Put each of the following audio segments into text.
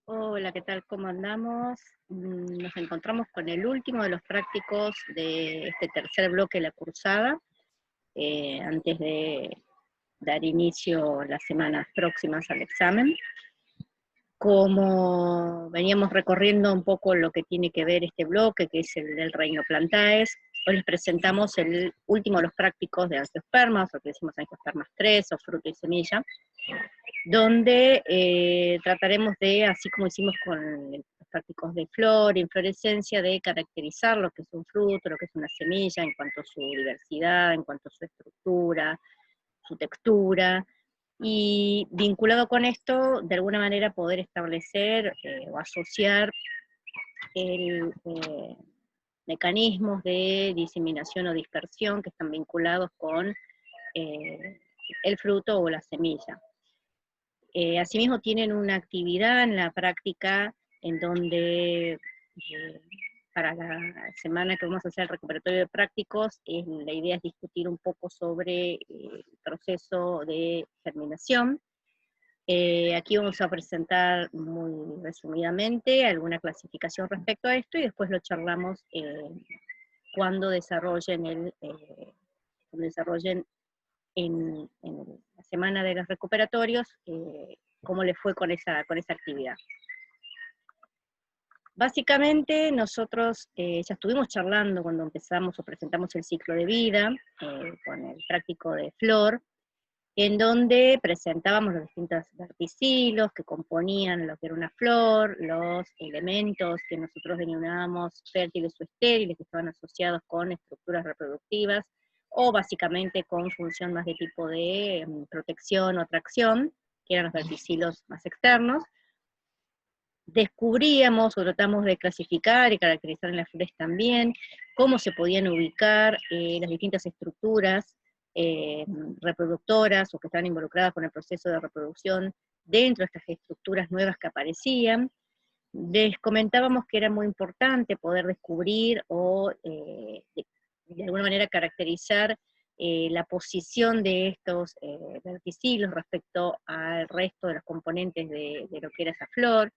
Hola, ¿qué tal? ¿Cómo andamos? Nos encontramos con el último de los prácticos de este tercer bloque de la cursada, antes de dar inicio las semanas próximas al examen. Como veníamos recorriendo un poco lo que tiene que ver este bloque, que es el del Reino Plantaes, hoy les presentamos el último de los prácticos de angiospermas, o que decimos angiospermas 3, o fruto y semilla, donde trataremos de, así como hicimos con los prácticos de flor, inflorescencia, de caracterizar lo que es un fruto, lo que es una semilla, en cuanto a su diversidad, en cuanto a su estructura, su textura, y vinculado con esto, de alguna manera poder establecer o asociar el, mecanismos de diseminación o dispersión que están vinculados con el fruto o la semilla. Asimismo tienen una actividad en la práctica en donde para la semana que vamos a hacer el recuperatorio de prácticos, la idea es discutir un poco sobre el proceso de germinación. Aquí vamos a presentar muy resumidamente alguna clasificación respecto a esto y después lo charlamos cuando desarrollen en la semana de los recuperatorios, cómo les fue con esa actividad. Básicamente nosotros ya estuvimos charlando cuando empezamos o presentamos el ciclo de vida, con el práctico de flor, en donde presentábamos los distintos verticilos que componían lo que era una flor, los elementos que nosotros denominábamos fértiles o estériles, que estaban asociados con estructuras reproductivas, o básicamente con función más de tipo de protección o atracción, que eran los verticilos más externos. Descubríamos o tratamos de clasificar y caracterizar en las flores también cómo se podían ubicar las distintas estructuras reproductoras o que estaban involucradas con el proceso de reproducción dentro de estas estructuras nuevas que aparecían. Les comentábamos que era muy importante poder descubrir o de alguna manera caracterizar la posición de estos verticilos respecto al resto de los componentes de lo que era esa flor.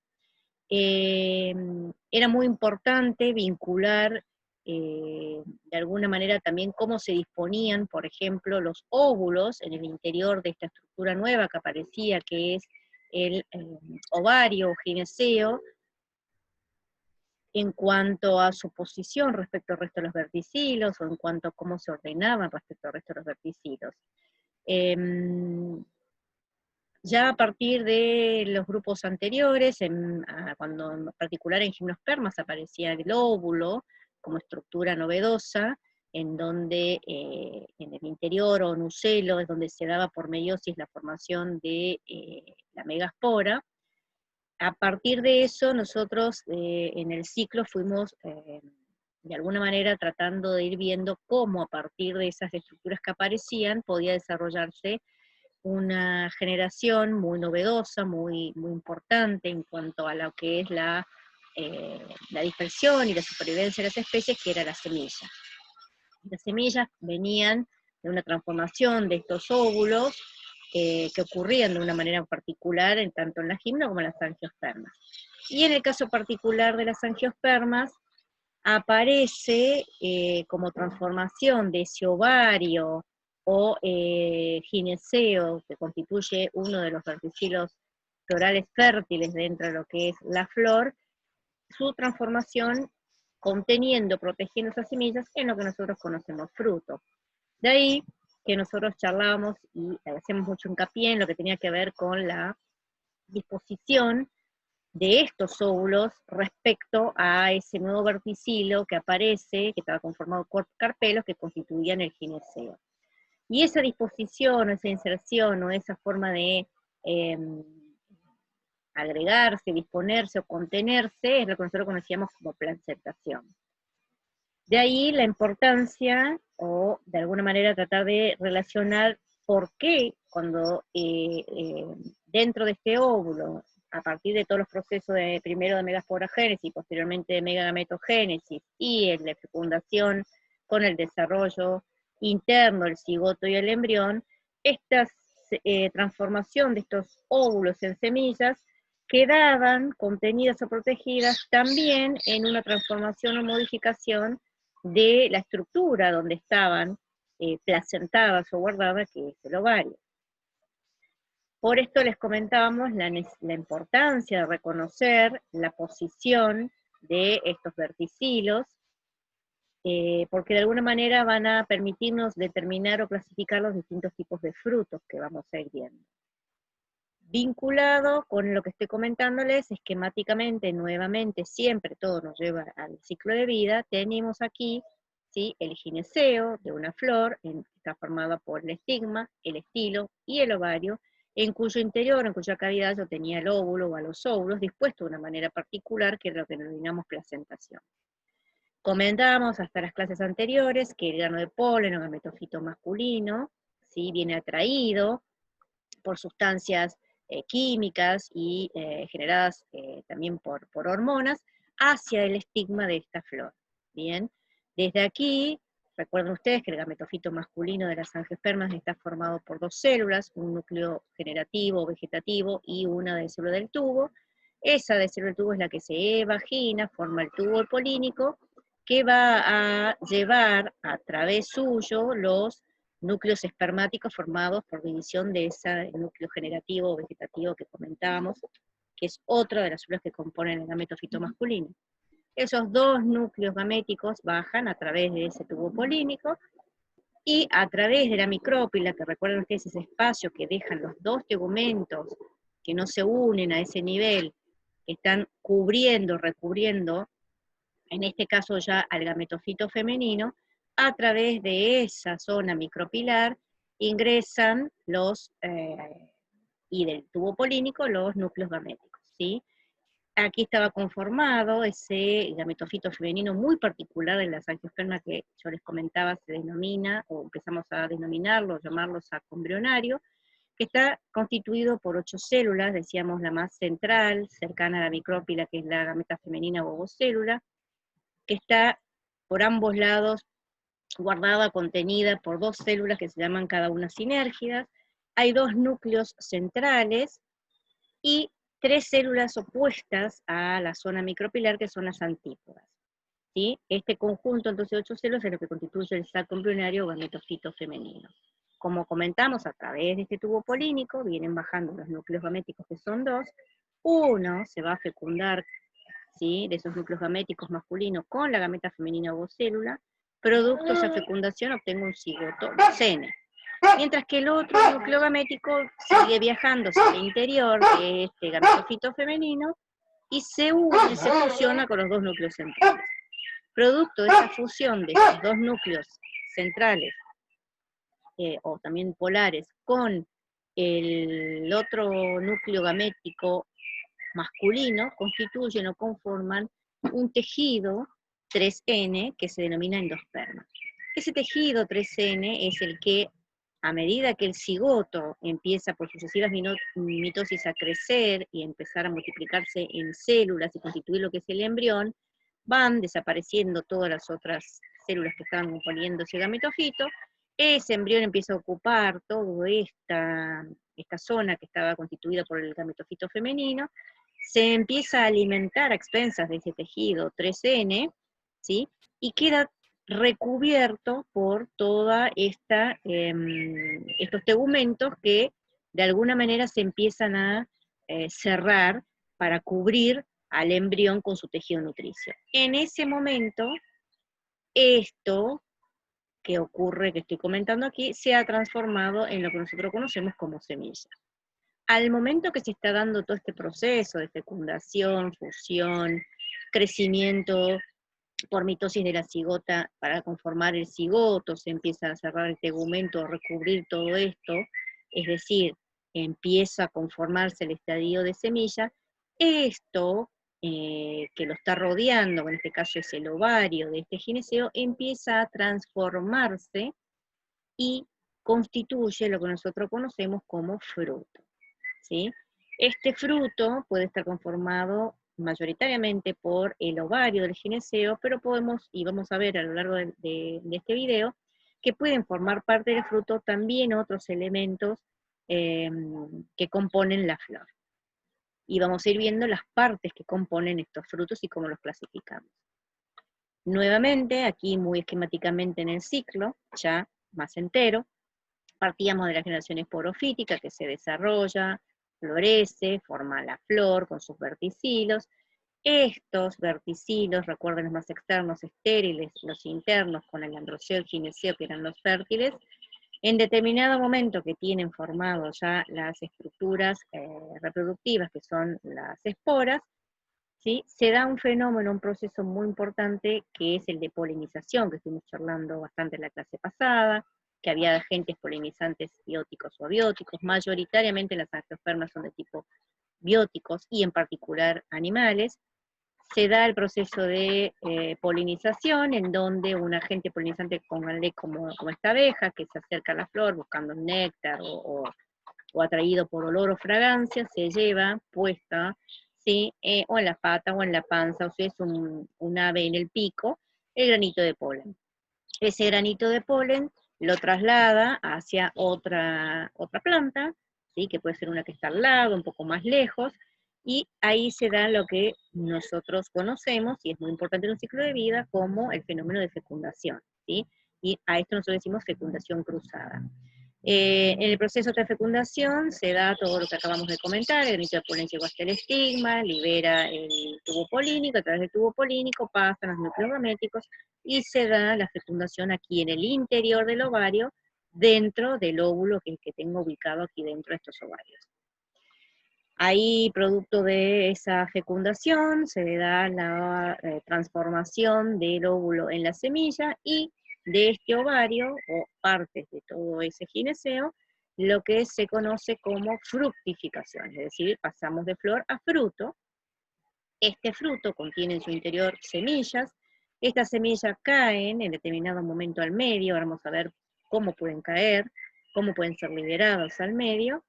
Era muy importante vincular de alguna manera también cómo se disponían, por ejemplo, los óvulos en el interior de esta estructura nueva que aparecía, que es el ovario o gineceo, en cuanto a su posición respecto al resto de los verticilos, o en cuanto a cómo se ordenaban respecto al resto de los verticilos. Ya a partir de los grupos anteriores, cuando en particular en gimnospermas aparecía el óvulo como estructura novedosa, en donde en el interior o nucelo es donde se daba por meiosis la formación de la megaspora. A partir de eso nosotros en el ciclo fuimos de alguna manera tratando de ir viendo cómo a partir de esas estructuras que aparecían podía desarrollarse una generación muy novedosa, muy importante en cuanto a lo que es la dispersión y la supervivencia de las especies, que era la semilla. Las semillas venían de una transformación de estos óvulos que ocurrían de una manera particular tanto en la gimno como en las angiospermas. Y en el caso particular de las angiospermas, aparece como transformación de ese ovario o gineceo, que constituye uno de los verticilos florales fértiles dentro de lo que es la flor, su transformación conteniendo, protegiendo esas semillas en lo que nosotros conocemos fruto. De ahí que nosotros charlábamos y hacemos mucho hincapié en lo que tenía que ver con la disposición de estos óvulos respecto a ese nuevo verticilo que aparece, que estaba conformado por carpelos que constituían el gineceo. Y esa disposición, o esa inserción, o esa forma de agregarse, disponerse o contenerse, es lo que nosotros conocíamos como placentación. De ahí la importancia, o de alguna manera tratar de relacionar por qué cuando dentro de este óvulo, a partir de todos los procesos primero de megasporagénesis y posteriormente de megametogénesis y en la fecundación con el desarrollo interno, el cigoto y el embrión, esta transformación de estos óvulos en semillas quedaban contenidas o protegidas también en una transformación o modificación de la estructura donde estaban placentadas o guardadas, que es el ovario. Por esto les comentábamos la importancia de reconocer la posición de estos verticilos, porque de alguna manera van a permitirnos determinar o clasificar los distintos tipos de frutos que vamos a ir viendo. Vinculado con lo que estoy comentándoles, esquemáticamente, nuevamente, siempre todo nos lleva al ciclo de vida, tenemos aquí, ¿sí?, el gineceo de una flor, está formada por el estigma, el estilo y el ovario, en cuyo interior, en cuya cavidad yo tenía el óvulo o a los óvulos dispuestos de una manera particular, que es lo que denominamos placentación. Comentábamos hasta las clases anteriores que el grano de polen o gametofito masculino, ¿sí?, viene atraído por sustancias químicas y generadas también por hormonas hacia el estigma de esta flor. Bien, desde aquí, recuerden ustedes que el gametofito masculino de las angiospermas está formado por dos células, un núcleo generativo o vegetativo y una de célula del tubo. Esa de célula del tubo es la que se vagina, forma el tubo polínico, que va a llevar a través suyo los núcleos espermáticos formados por división de ese núcleo generativo o vegetativo que comentábamos, que es otra de las células que componen el gametofito masculino. Esos dos núcleos gaméticos bajan a través de ese tubo polínico y a través de la micrópila, que recuerden ustedes ese espacio que dejan los dos tegumentos que no se unen a ese nivel, que están cubriendo, recubriendo, en este caso ya al gametofito femenino, a través de esa zona micropilar ingresan y del tubo polínico los núcleos gaméticos, ¿sí? Aquí estaba conformado ese gametofito femenino muy particular de las angiospermas que yo les comentaba, se denomina, o empezamos a denominarlo, llamarlos acombrionario, que está constituido por 8 células, decíamos la más central, cercana a la micrópila, que es la gameta femenina o ovocélula, que está por ambos lados guardada, contenida por dos células que se llaman cada una sinérgidas. Hay dos núcleos centrales y 3 células opuestas a la zona micropilar, que son las antípodas. ¿Sí? Este conjunto, entonces, de 8 células es lo que constituye el saco embrionario o gametofito femenino. Como comentamos, a través de este tubo polínico vienen bajando los núcleos gaméticos, que son dos. Uno se va a fecundar, ¿sí?, de esos núcleos gaméticos masculinos con la gameta femenina ovocélula, producto de esa fecundación obtengo un cigoto CN. Mientras que el otro núcleo gamético sigue viajando hacia el interior de este gametofito femenino y se une, se fusiona con los dos núcleos centrales. Producto de esa fusión de estos dos núcleos centrales, o también polares, con el otro núcleo gamético masculino, constituyen o conforman un tejido 3N que se denomina endosperma. Ese tejido 3N es el que, a medida que el cigoto empieza por sucesivas mitosis a crecer y empezar a multiplicarse en células y constituir lo que es el embrión, van desapareciendo todas las otras células que estaban componiendo ese gametofito, ese embrión empieza a ocupar toda esta zona que estaba constituida por el gametofito femenino, se empieza a alimentar a expensas de ese tejido 3N, ¿sí?, y queda recubierto por toda estos tegumentos que de alguna manera se empiezan a cerrar para cubrir al embrión con su tejido nutricio. En ese momento, esto que ocurre, que estoy comentando aquí, se ha transformado en lo que nosotros conocemos como semilla. Al momento que se está dando todo este proceso de fecundación, fusión, crecimiento por mitosis de la cigota para conformar el cigoto, se empieza a cerrar el tegumento, a recubrir todo esto, es decir, empieza a conformarse el estadio de semilla, esto que lo está rodeando, en este caso es el ovario de este gineceo, empieza a transformarse y constituye lo que nosotros conocemos como fruto, ¿sí? Este fruto puede estar conformado mayoritariamente por el ovario del gineceo, pero podemos, y vamos a ver a lo largo de este video, que pueden formar parte del fruto también otros elementos que componen la flor. y vamos a ir viendo las partes que componen estos frutos y cómo los clasificamos. Nuevamente, aquí muy esquemáticamente en el ciclo, ya más entero, partíamos de la generación esporofítica que se desarrolla, florece, forma la flor con sus verticilos. Estos verticilos, recuerden los más externos, estériles, los internos con el androceo y el gineceo, que eran los fértiles, en determinado momento que tienen formado ya las estructuras reproductivas, que son las esporas, ¿sí? Se da un fenómeno, un proceso muy importante, que es el de polinización, que estuvimos charlando bastante en la clase pasada, que había agentes polinizantes bióticos o abióticos, mayoritariamente las angiospermas son de tipo bióticos, y en particular animales. Se da el proceso de polinización, en donde un agente polinizante, pónganle como esta abeja, que se acerca a la flor buscando néctar o atraído por olor o fragancia, se lleva puesta, ¿sí? O en la pata o en la panza, o si es un ave en el pico, el granito de polen. Ese granito de polen lo traslada hacia otra planta, ¿sí? Que puede ser una que está al lado, un poco más lejos, y ahí se da lo que nosotros conocemos, y es muy importante en un ciclo de vida, como el fenómeno de fecundación, ¿sí? Y a esto nosotros decimos fecundación cruzada. En el proceso de fecundación se da todo lo que acabamos de comentar, el granito de polen llegó hasta el estigma, libera el tubo polínico, a través del tubo polínico pasan los núcleos gaméticos y se da la fecundación aquí en el interior del ovario, dentro del óvulo que tengo ubicado aquí dentro de estos ovarios. Ahí, producto de esa fecundación, se da la transformación del óvulo en la semilla, y de este ovario, o partes de todo ese gineceo, lo que se conoce como fructificación, es decir, pasamos de flor a fruto. Este fruto contiene en su interior semillas, estas semillas caen en determinado momento al medio, ahora vamos a ver cómo pueden caer, cómo pueden ser liberados al medio,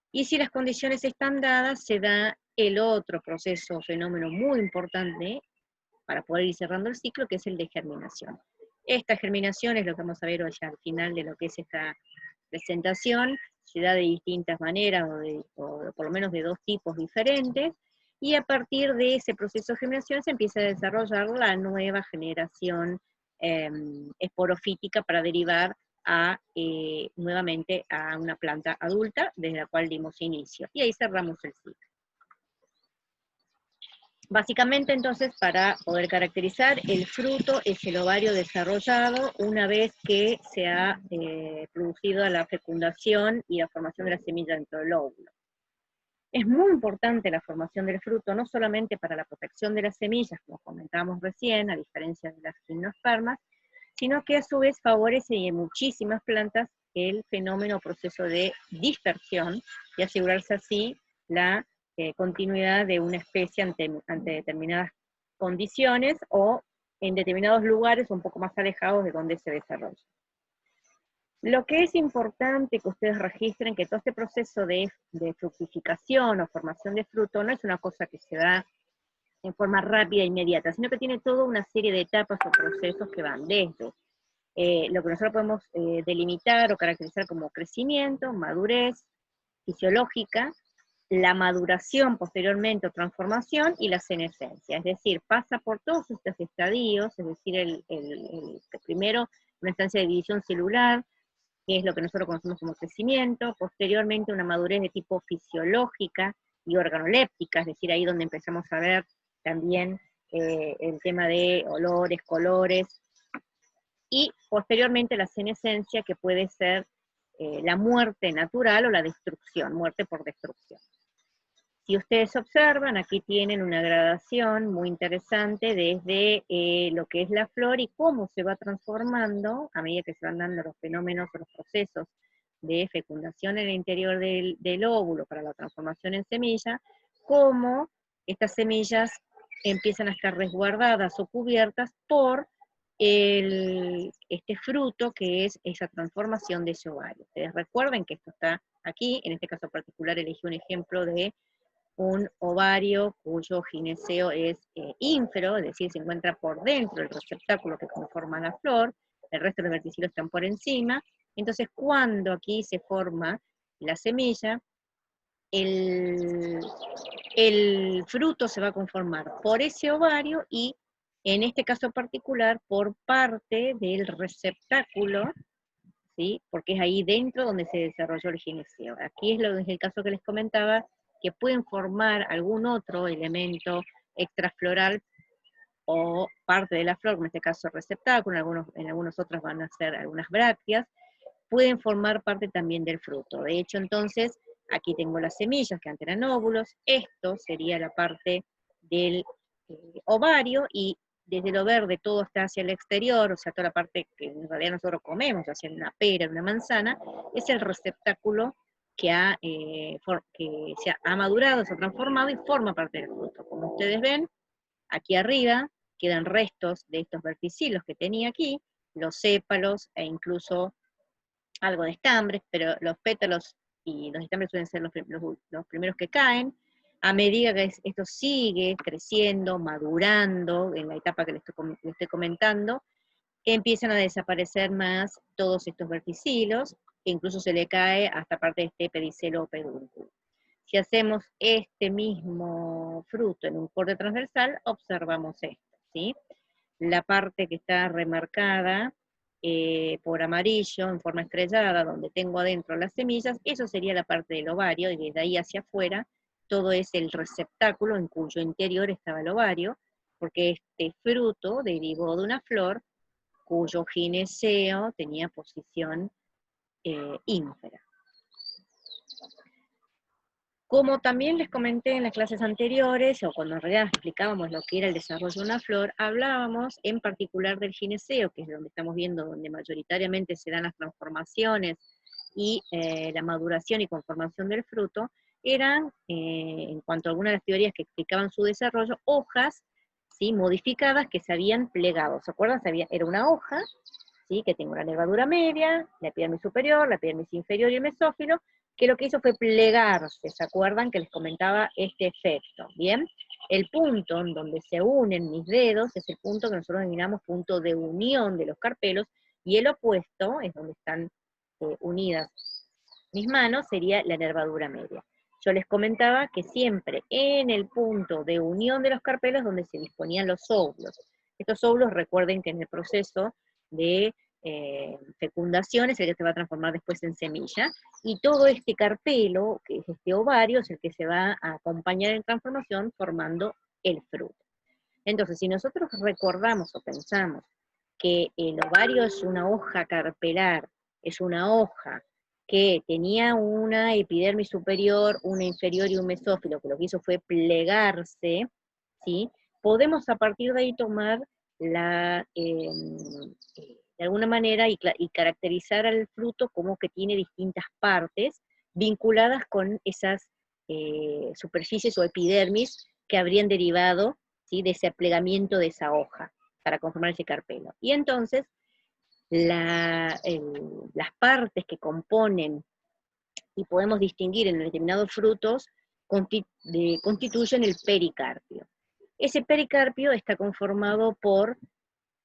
y si las condiciones están dadas, se da el otro proceso, fenómeno muy importante para poder ir cerrando el ciclo, que es el de germinación. Esta germinación es lo que vamos a ver hoy al final de lo que es esta presentación, se da de distintas maneras, o por lo menos de dos tipos diferentes, y a partir de ese proceso de germinación se empieza a desarrollar la nueva generación esporofítica para derivar nuevamente a una planta adulta, desde la cual dimos inicio. Y ahí cerramos el ciclo. Básicamente, entonces, para poder caracterizar, el fruto es el ovario desarrollado una vez que se ha producido la fecundación y la formación de la semilla dentro del óvulo. Es muy importante la formación del fruto, no solamente para la protección de las semillas, como comentábamos recién, a diferencia de las gimnospermas, sino que a su vez favorece en muchísimas plantas el fenómeno o proceso de dispersión, y asegurarse así la continuidad de una especie ante determinadas condiciones, o en determinados lugares un poco más alejados de donde se desarrolla. Lo que es importante que ustedes registren, que todo este proceso de fructificación o formación de fruto no es una cosa que se da en forma rápida e inmediata, sino que tiene toda una serie de etapas o procesos que van desde lo que nosotros podemos delimitar o caracterizar como crecimiento, madurez fisiológica, la maduración posteriormente o transformación, y la senescencia, es decir, pasa por todos estos estadios, es decir, primero una instancia de división celular, que es lo que nosotros conocemos como crecimiento, posteriormente una madurez de tipo fisiológica y organoléptica, es decir, ahí donde empezamos a ver también el tema de olores, colores, y posteriormente la senescencia, que puede ser la muerte natural o la destrucción, muerte por destrucción. Si ustedes observan, aquí tienen una gradación muy interesante desde lo que es la flor y cómo se va transformando a medida que se van dando los fenómenos o los procesos de fecundación en el interior del óvulo para la transformación en semilla, cómo estas semillas empiezan a estar resguardadas o cubiertas por este fruto, que es esa transformación de ese ovario. Ustedes recuerden que esto está aquí, en este caso particular elegí un ejemplo de un ovario cuyo gineceo es ínfero, es decir, se encuentra por dentro del receptáculo que conforma la flor, el resto de los verticilos están por encima. Entonces, cuando aquí se forma la semilla, el, el fruto se va a conformar por ese ovario y, en este caso particular, por parte del receptáculo, ¿sí? Porque es ahí dentro donde se desarrolló el gineceo. Aquí es el caso que les comentaba, que pueden formar algún otro elemento extrafloral o parte de la flor, como en este caso el receptáculo, en algunos otros van a ser algunas brácteas, pueden formar parte también del fruto. De hecho, entonces, aquí tengo las semillas que antes eran óvulos, esto sería la parte del ovario, y desde lo verde todo está hacia el exterior, o sea, toda la parte que en realidad nosotros comemos, hacia una pera, una manzana, es el receptáculo que se ha madurado, se ha transformado y forma parte del fruto. Como ustedes ven, aquí arriba quedan restos de estos verticilos que tenía aquí, los sépalos e incluso algo de estambres, pero los pétalos y los estambres suelen ser los primeros que caen. A medida que esto sigue creciendo, madurando, en la etapa que les estoy comentando, empiezan a desaparecer más todos estos verticilos, e incluso se le cae hasta parte de este pedicelo o pedúnculo. Si hacemos este mismo fruto en un corte transversal, observamos esto, ¿sí? La parte que está remarcada por amarillo en forma estrellada, donde tengo adentro las semillas, eso sería la parte del ovario, y desde ahí hacia afuera todo es el receptáculo en cuyo interior estaba el ovario, porque este fruto derivó de una flor cuyo gineceo tenía posición ínfera. Como también les comenté en las clases anteriores, o cuando en realidad explicábamos lo que era el desarrollo de una flor, hablábamos en particular del gineceo, que es donde estamos viendo, donde mayoritariamente se dan las transformaciones y la maduración y conformación del fruto, eran, en cuanto a algunas de las teorías que explicaban su desarrollo, hojas, ¿sí?, modificadas que se habían plegado. ¿Se acuerdan? Era una hoja, ¿sí?, que tengo la nervadura media, la epidermis superior, la epidermis inferior y el mesófilo, que lo que hizo fue plegarse. ¿Se acuerdan que les comentaba este efecto? Bien, el punto en donde se unen mis dedos es el punto que nosotros denominamos punto de unión de los carpelos, y el opuesto, es donde están unidas mis manos, sería la nervadura media. Yo les comentaba que siempre en el punto de unión de los carpelos donde se disponían los óvulos. Estos óvulos, recuerden que en el proceso de fecundación es el que se va a transformar después en semilla, y todo este carpelo, que es este ovario, es el que se va a acompañar en transformación formando el fruto. Entonces, si nosotros recordamos o pensamos que el ovario es una hoja carpelar, es una hoja que tenía una epidermis superior, una inferior y un mesófilo, que lo que hizo fue plegarse, ¿sí?, podemos a partir de ahí tomar de alguna manera y caracterizar al fruto como que tiene distintas partes vinculadas con esas superficies o epidermis que habrían derivado, ¿sí?, de ese plegamiento de esa hoja para conformar ese carpelo. Y entonces, las partes que componen y podemos distinguir en determinados frutos constituyen el pericarpio. Ese pericarpio está conformado por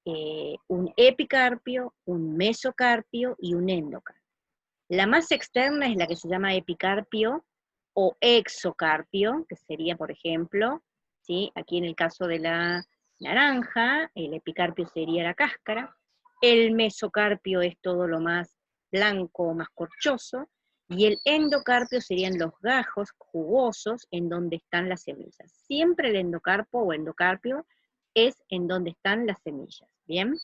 un epicarpio, un mesocarpio y un endocarpio. La más externa es la que se llama epicarpio o exocarpio, que sería, por ejemplo, ¿sí?, aquí en el caso de la naranja, el epicarpio sería la cáscara, el mesocarpio es todo lo más blanco, más corchoso, y el endocarpio serían los gajos jugosos en donde están las semillas. Siempre el endocarpo o endocarpio es en donde están las semillas, ¿bien?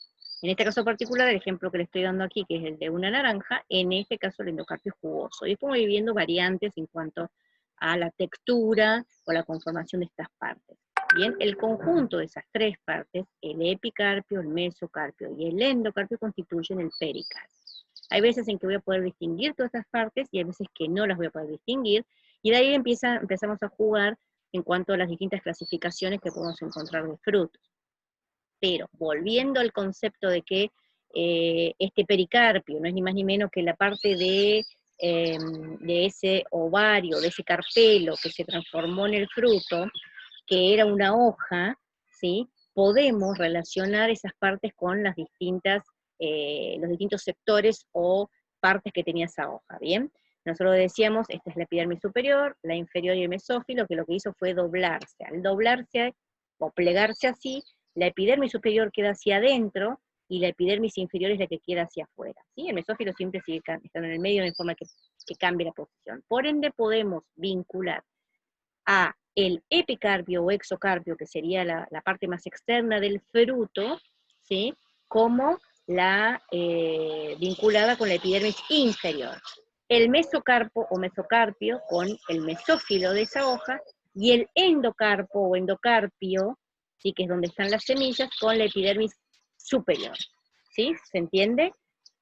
En este caso particular, el ejemplo que le estoy dando aquí, que es el de una naranja, en este caso el endocarpio es jugoso. Y después voy viendo variantes en cuanto a la textura o la conformación de estas partes. Bien, el conjunto de esas tres partes, el epicarpio, el mesocarpio y el endocarpio, constituyen el pericarpio. Hay veces en que voy a poder distinguir todas estas partes y hay veces que no las voy a poder distinguir, y de ahí empezamos a jugar en cuanto a las distintas clasificaciones que podemos encontrar de frutos. Pero volviendo al concepto de que este pericarpio no es ni más ni menos que la parte de ese ovario, de ese carpelo que se transformó en el fruto, que era una hoja, ¿sí?, podemos relacionar esas partes con las los distintos sectores o partes que tenía esa hoja, ¿bien? Nosotros decíamos, esta es la epidermis superior, la inferior y el mesófilo, que lo que hizo fue doblarse. Al doblarse o plegarse así, la epidermis superior queda hacia adentro y la epidermis inferior es la que queda hacia afuera. ¿Sí? El mesófilo siempre sigue estando en el medio, de forma que cambie la posición. Por ende, podemos vincular a el epicarpio o exocarpio, que sería la parte más externa del fruto, ¿sí? Como la vinculada con la epidermis inferior. El mesocarpo o mesocarpio con el mesófilo de esa hoja, y el endocarpo o endocarpio, ¿sí? Que es donde están las semillas, con la epidermis superior. ¿Sí? ¿Se entiende?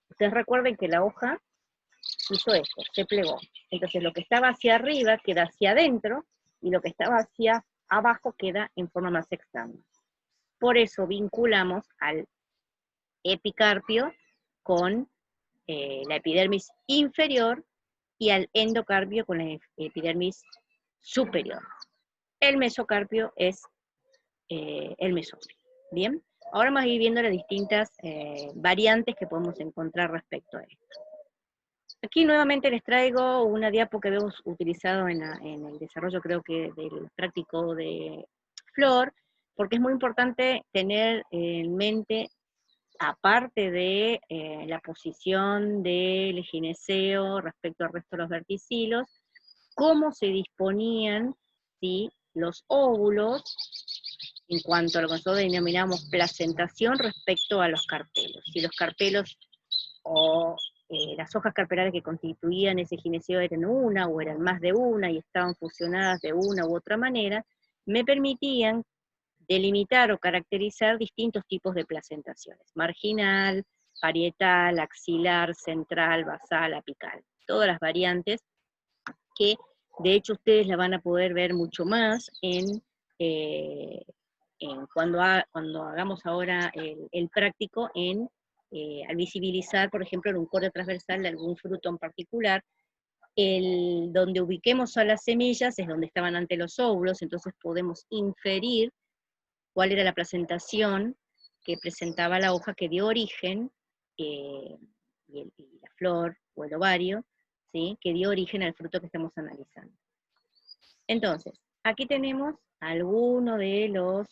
Ustedes recuerden que la hoja hizo esto, se plegó. Entonces lo que estaba hacia arriba queda hacia adentro, y lo que estaba hacia abajo queda en forma más externa. Por eso vinculamos al epicarpio con la epidermis inferior y al endocarpio con la epidermis superior. El mesocarpio es el mesófilo. Bien, ahora vamos a ir viendo las distintas variantes que podemos encontrar respecto a esto. Aquí nuevamente les traigo una diapo que hemos utilizado en el desarrollo, creo que del práctico de Flor, porque es muy importante tener en mente, aparte de la posición del gineceo respecto al resto de los verticilos, cómo se disponían, ¿sí?, los óvulos en cuanto a lo que nosotros denominamos placentación respecto a los carpelos. Si los carpelos o las hojas carpelares que constituían ese gineceo eran una o eran más de una y estaban fusionadas de una u otra manera, me permitían delimitar o caracterizar distintos tipos de placentaciones: marginal, parietal, axilar, central, basal, apical. Todas las variantes que de hecho ustedes la van a poder ver mucho más cuando hagamos ahora el práctico al visibilizar, por ejemplo, en un corte transversal de algún fruto en particular. Donde ubiquemos a las semillas es donde estaban ante los óvulos, entonces podemos inferir cuál era la placentación que presentaba la hoja que dio origen, y la flor o el ovario, ¿sí?, que dio origen al fruto que estamos analizando. Entonces, aquí tenemos algunos de los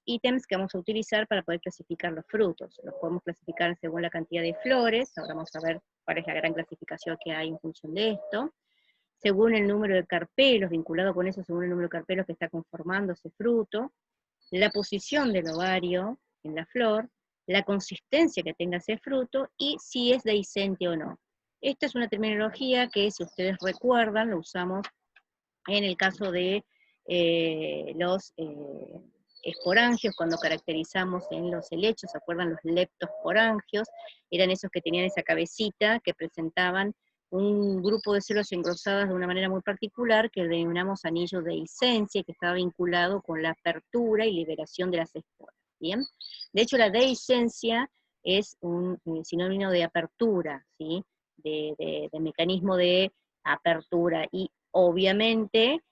ítems que vamos a utilizar para poder clasificar los frutos. Los podemos clasificar según la cantidad de flores, ahora vamos a ver cuál es la gran clasificación que hay en función de esto, según el número de carpelos, vinculado con eso, según el número de carpelos que está conformando ese fruto, la posición del ovario en la flor, la consistencia que tenga ese fruto, y si es dehiscente o no. Esta es una terminología que, si ustedes recuerdan, lo usamos en el caso de los esporangios, cuando caracterizamos en los helechos. ¿Se acuerdan? Los leptosporangios eran esos que tenían esa cabecita, que presentaban un grupo de células engrosadas de una manera muy particular, que denominamos anillo de dehiscencia, que estaba vinculado con la apertura y liberación de las esporas. ¿Bien? De hecho, la dehiscencia es un sinónimo de apertura, ¿sí?, de mecanismo de apertura, y obviamente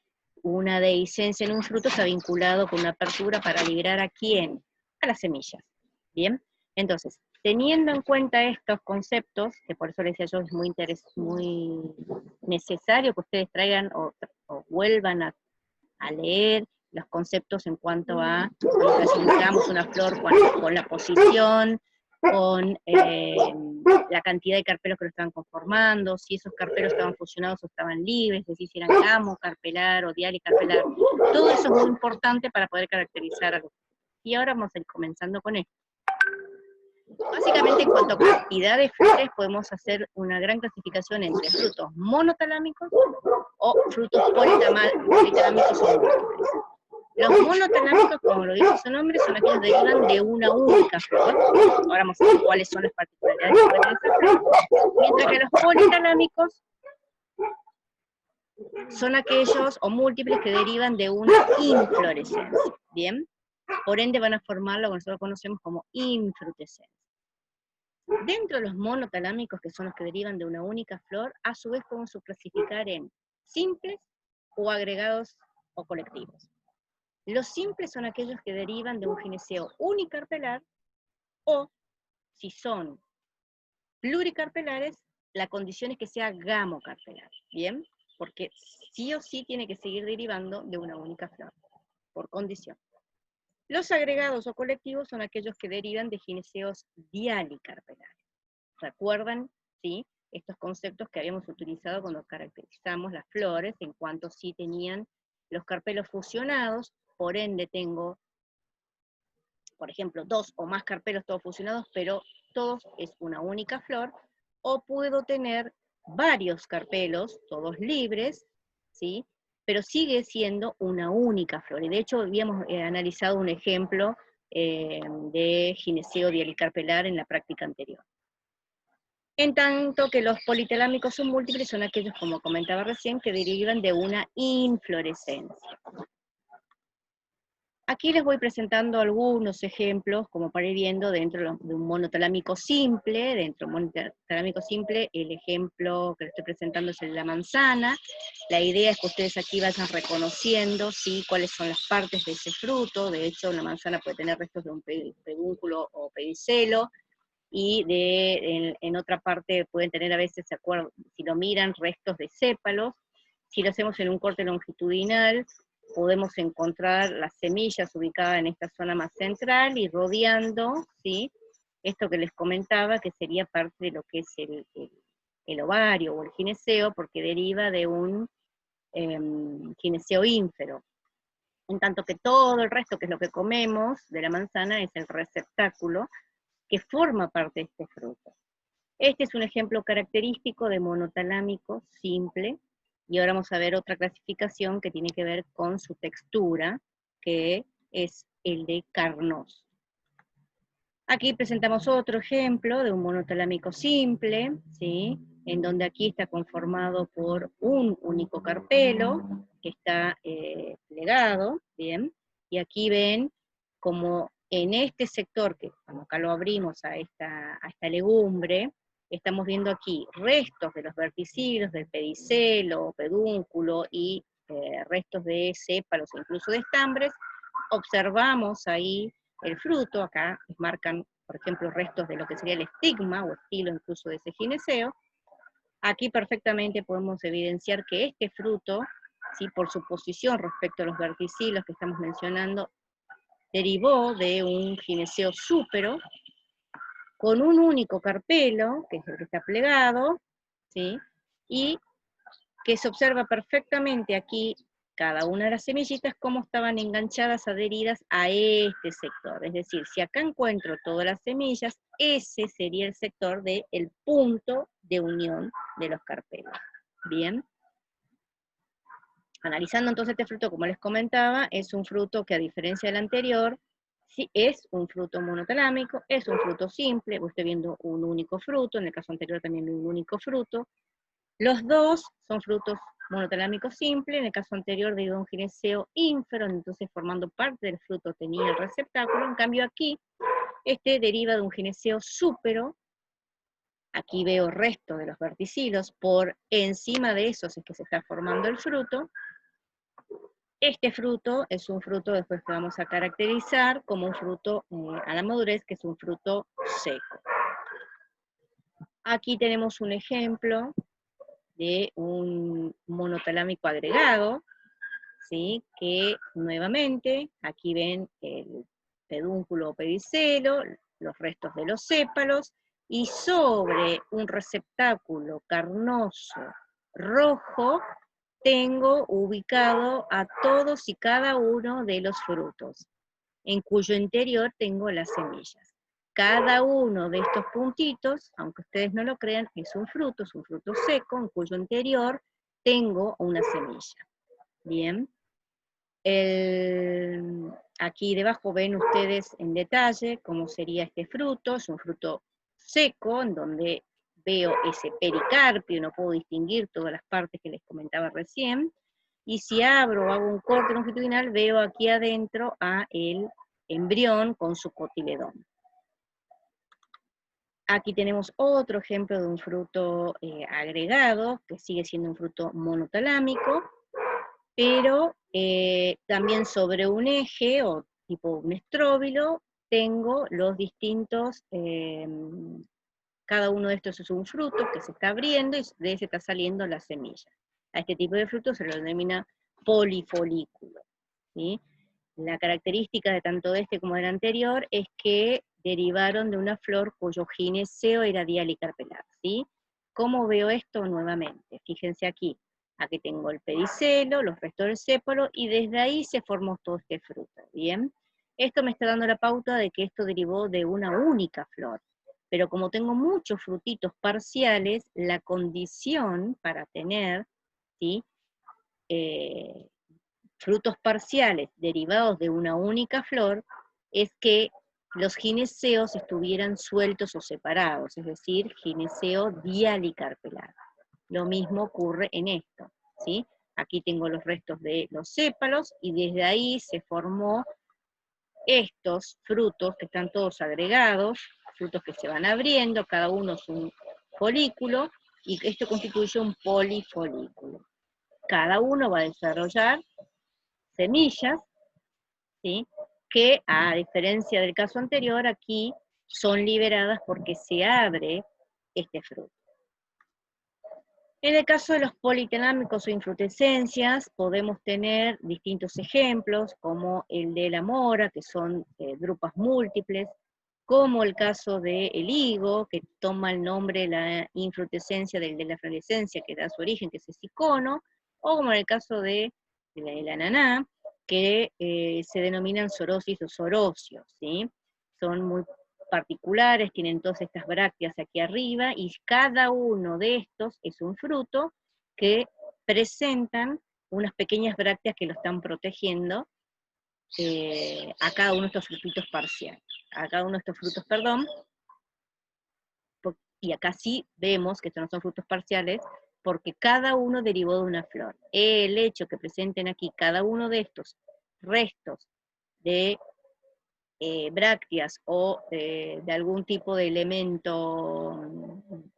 una dehiscencia en un fruto está vinculado con una apertura para liberar ¿a quién? A las semillas. ¿Bien? Entonces, teniendo en cuenta estos conceptos, que por eso les decía yo, es muy necesario que ustedes traigan o vuelvan a leer los conceptos en cuanto a cuando clasificamos una flor con la posición, con la cantidad de carpelos que lo estaban conformando, si esos carpelos estaban fusionados o estaban libres, es decir, si eran gamo, carpelar o dialicarpelar. Todo eso es muy importante para poder caracterizar algo. Y ahora vamos a ir comenzando con esto. Básicamente, en cuanto a cantidad de flores, podemos hacer una gran clasificación entre frutos monotalámicos o frutos politalámicos o múltiples. Los monotalámicos, como lo dice su nombre, son aquellos que derivan de una única flor. Ahora vamos a ver cuáles son las particularidades que puede tener esa flor. Mientras que los politalámicos son aquellos o múltiples que derivan de una inflorescencia. ¿Bien? Por ende van a formar lo que nosotros conocemos como infrutescencia. Dentro de los monotalámicos, que son los que derivan de una única flor, a su vez podemos subclasificar en simples o agregados o colectivos. Los simples son aquellos que derivan de un gineceo unicarpelar, o, si son pluricarpelares, la condición es que sea gamocarpelar, ¿bien? Porque sí o sí tiene que seguir derivando de una única flor, por condición. Los agregados o colectivos son aquellos que derivan de gineceos dialicarpelares. ¿Recuerdan, sí, estos conceptos que habíamos utilizado cuando caracterizamos las flores, en cuanto sí tenían los carpelos fusionados, por ende tengo, por ejemplo, 2 o más carpelos todos fusionados, pero todos es una única flor, o puedo tener varios carpelos, todos libres, ¿sí? Pero sigue siendo una única flor. Y de hecho habíamos analizado un ejemplo de gineceo dialicarpelar en la práctica anterior. En tanto que los politelámicos submúltiples son aquellos, como comentaba recién, que derivan de una inflorescencia. Aquí les voy presentando algunos ejemplos, como para ir viendo dentro de un monotalámico simple. Dentro de un monotalámico simple, el ejemplo que les estoy presentando es el de la manzana. La idea es que ustedes aquí vayan reconociendo, ¿sí?, cuáles son las partes de ese fruto. De hecho, una manzana puede tener restos de un pedúnculo o pedicelo, y en otra parte pueden tener a veces, si lo miran, restos de sépalos. Si lo hacemos en un corte longitudinal, podemos encontrar las semillas ubicadas en esta zona más central y rodeando, ¿sí?, esto que les comentaba, que sería parte de lo que es el ovario o el gineceo, porque deriva de un gineceo ínfero. En tanto que todo el resto, que es lo que comemos de la manzana, es el receptáculo que forma parte de este fruto. Este es un ejemplo característico de monotalámico simple, y ahora vamos a ver otra clasificación que tiene que ver con su textura, que es el de carnoso. Aquí presentamos otro ejemplo de un monotalámico simple, ¿sí?, en donde aquí está conformado por un único carpelo, que está plegado, ¿bien? Y aquí ven como en este sector, que cuando acá lo abrimos a esta legumbre, estamos viendo aquí restos de los verticilos, del pedicelo, pedúnculo, y restos de sépalos, incluso de estambres. Observamos ahí el fruto, acá marcan, por ejemplo, restos de lo que sería el estigma, o estilo incluso de ese gineceo. Aquí perfectamente podemos evidenciar que este fruto, ¿sí?, por su posición respecto a los verticilos que estamos mencionando, derivó de un gineceo súpero, con un único carpelo, que es el que está plegado, ¿sí?, y que se observa perfectamente aquí cada una de las semillitas cómo estaban enganchadas, adheridas a este sector. Es decir, si acá encuentro todas las semillas, ese sería el sector del punto de unión de los carpelos. Bien. Analizando entonces este fruto, como les comentaba, es un fruto que, a diferencia del anterior, sí es un fruto monotalámico, es un fruto simple. Vos estoy viendo un único fruto, en el caso anterior también vi un único fruto. Los dos son frutos monotalámicos simples. En el caso anterior de un gineceo ínfero, entonces formando parte del fruto tenía el receptáculo. En cambio aquí, este deriva de un gineceo súpero. Aquí veo restos de los verticilos, por encima de esos es que se está formando el fruto. Este fruto es un fruto después que vamos a caracterizar como un fruto a la madurez, que es un fruto seco. Aquí tenemos un ejemplo de un monotalámico agregado, ¿sí?, que nuevamente, aquí ven el pedúnculo o pedicelo, los restos de los sépalos, y sobre un receptáculo carnoso rojo, tengo ubicado a todos y cada uno de los frutos, en cuyo interior tengo las semillas. Cada uno de estos puntitos, aunque ustedes no lo crean, es un fruto seco, en cuyo interior tengo una semilla. Bien. Aquí debajo ven ustedes en detalle cómo sería este fruto. Es un fruto seco, en donde veo ese pericarpio, no puedo distinguir todas las partes que les comentaba recién. Y si abro o hago un corte longitudinal, veo aquí adentro a el embrión con su cotiledón. Aquí tenemos otro ejemplo de un fruto agregado, que sigue siendo un fruto monotalámico, pero también sobre un eje, o tipo un estróbilo, tengo los distintos Cada uno de estos es un fruto que se está abriendo y de ese está saliendo la semilla. A este tipo de fruto se lo denomina polifolículo, ¿sí? La característica de tanto de este como del anterior es que derivaron de una flor cuyo gineceo era dialicarpelado, ¿sí? ¿Cómo veo esto nuevamente? Fíjense aquí. Aquí tengo el pedicelo, los restos del sépalo, y desde ahí se formó todo este fruto, ¿bien? Esto me está dando la pauta de que esto derivó de una única flor. Pero como tengo muchos frutitos parciales, la condición para tener, ¿sí? Frutos parciales derivados de una única flor es que los gineceos estuvieran sueltos o separados, es decir, gineceo dialicarpelado. Lo mismo ocurre en esto, ¿sí? Aquí tengo los restos de los sépalos y desde ahí se formó estos frutos que están todos agregados, frutos que se van abriendo, cada uno es un folículo, y esto constituye un polifolículo. Cada uno va a desarrollar semillas, ¿sí? Que a diferencia del caso anterior, aquí son liberadas porque se abre este fruto. En el caso de los politelámicos o infrutescencias, podemos tener distintos ejemplos, como el de la mora, que son drupas múltiples, como el caso del higo, que toma el nombre de la infrutescencia de la florescencia, que da su origen, que es el cicono, o como en el caso de la ananá, que se denominan sorosis o sorocios, ¿sí? Son muy particulares, tienen todas estas brácteas aquí arriba, y cada uno de estos es un fruto que presentan unas pequeñas brácteas que lo están protegiendo a cada uno de estos frutitos parciales, a cada uno de estos frutos, perdón, y acá sí vemos que estos no son frutos parciales, porque cada uno derivó de una flor. El hecho que presenten aquí cada uno de estos restos de brácteas o de algún tipo de elemento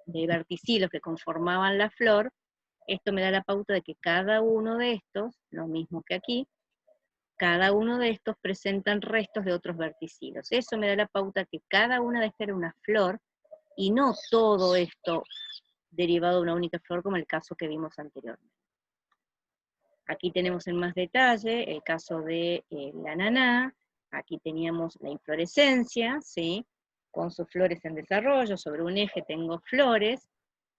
de verticilos que conformaban la flor, esto me da la pauta de que cada uno de estos, lo mismo que aquí, cada uno de estos presentan restos de otros verticilos. Eso me da la pauta que cada una de estas era una flor y no todo esto derivado de una única flor como el caso que vimos anteriormente. Aquí tenemos en más detalle el caso de la ananá. Aquí teníamos la inflorescencia, ¿sí? Con sus flores en desarrollo, sobre un eje tengo flores,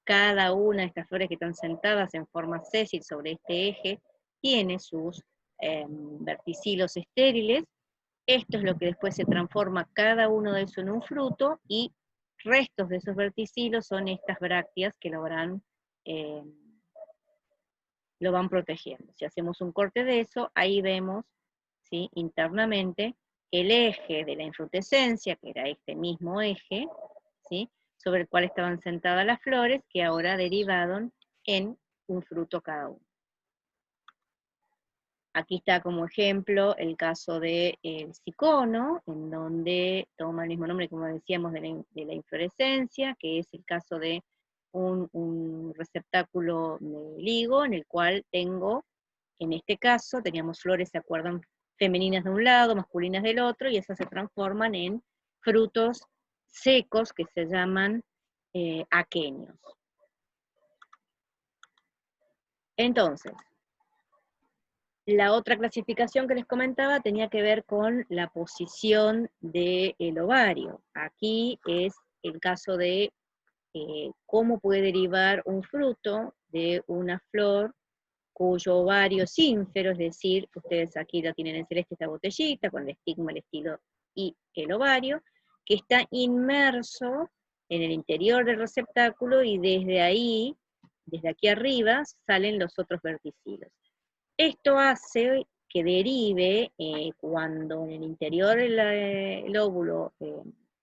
cada una de estas flores que están sentadas en forma sésil sobre este eje tiene sus verticilos estériles. Esto es lo que después se transforma cada uno de esos en un fruto, y restos de esos verticilos son estas brácteas que lo van protegiendo. Si hacemos un corte de eso, ahí vemos, ¿sí? Internamente el eje de la infrutescencia, que era este mismo eje, ¿sí? Sobre el cual estaban sentadas las flores, que ahora derivaron en un fruto cada uno. Aquí está como ejemplo el caso del cicono, en donde toma el mismo nombre, como decíamos, de la inflorescencia, que es el caso de un receptáculo de higo, en el cual tengo, en este caso, teníamos flores, ¿se acuerdan? Femeninas de un lado, masculinas del otro, y esas se transforman en frutos secos que se llaman aquenios. Entonces, la otra clasificación que les comentaba tenía que ver con la posición del ovario. Aquí es el caso de cómo puede derivar un fruto de una flor cuyo ovario es ínfero, es decir, ustedes aquí lo tienen en celeste esta botellita, con el estigma, el estilo y el ovario, que está inmerso en el interior del receptáculo, y desde ahí, desde aquí arriba, salen los otros verticilos. Esto hace que derive, cuando en el interior del óvulo,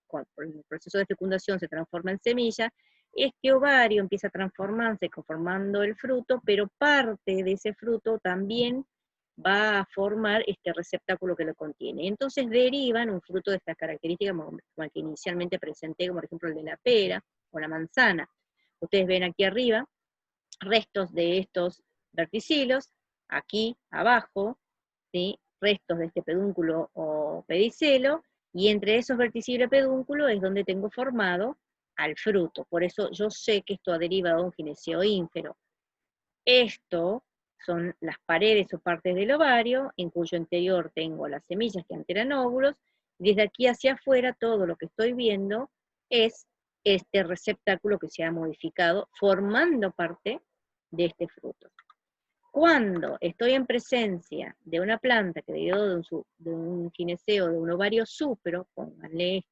por el proceso de fecundación se transforma en semilla, este ovario empieza a transformarse conformando el fruto, pero parte de ese fruto también va a formar este receptáculo que lo contiene. Entonces derivan un fruto de estas características, como el que inicialmente presenté, como por ejemplo el de la pera o la manzana. Ustedes ven aquí arriba restos de estos verticilos, aquí abajo, ¿sí? Restos de este pedúnculo o pedicelo, y entre esos verticilos y pedúnculo es donde tengo formado al fruto. Por eso yo sé que esto ha derivado de un gineceo ínfero. Esto son las paredes o partes del ovario, en cuyo interior tengo las semillas que antes eran óvulos, y desde aquí hacia afuera todo lo que estoy viendo es este receptáculo que se ha modificado, formando parte de este fruto. Cuando estoy en presencia de una planta que derivó de un gineceo, de un ovario súpero, pónganle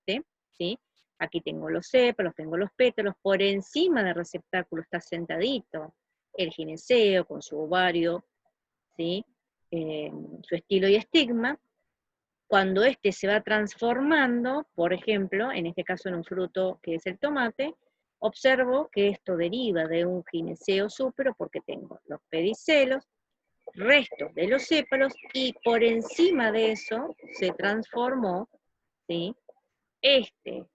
¿sí? Aquí tengo los sépalos, tengo los pétalos, por encima del receptáculo está sentadito el gineceo con su ovario, ¿sí? Su estilo y estigma. Cuando este se va transformando, por ejemplo, en este caso en un fruto que es el tomate, observo que esto deriva de un gineceo súpero porque tengo los pedicelos, restos de los sépalos, y por encima de eso se transformó, ¿sí?, este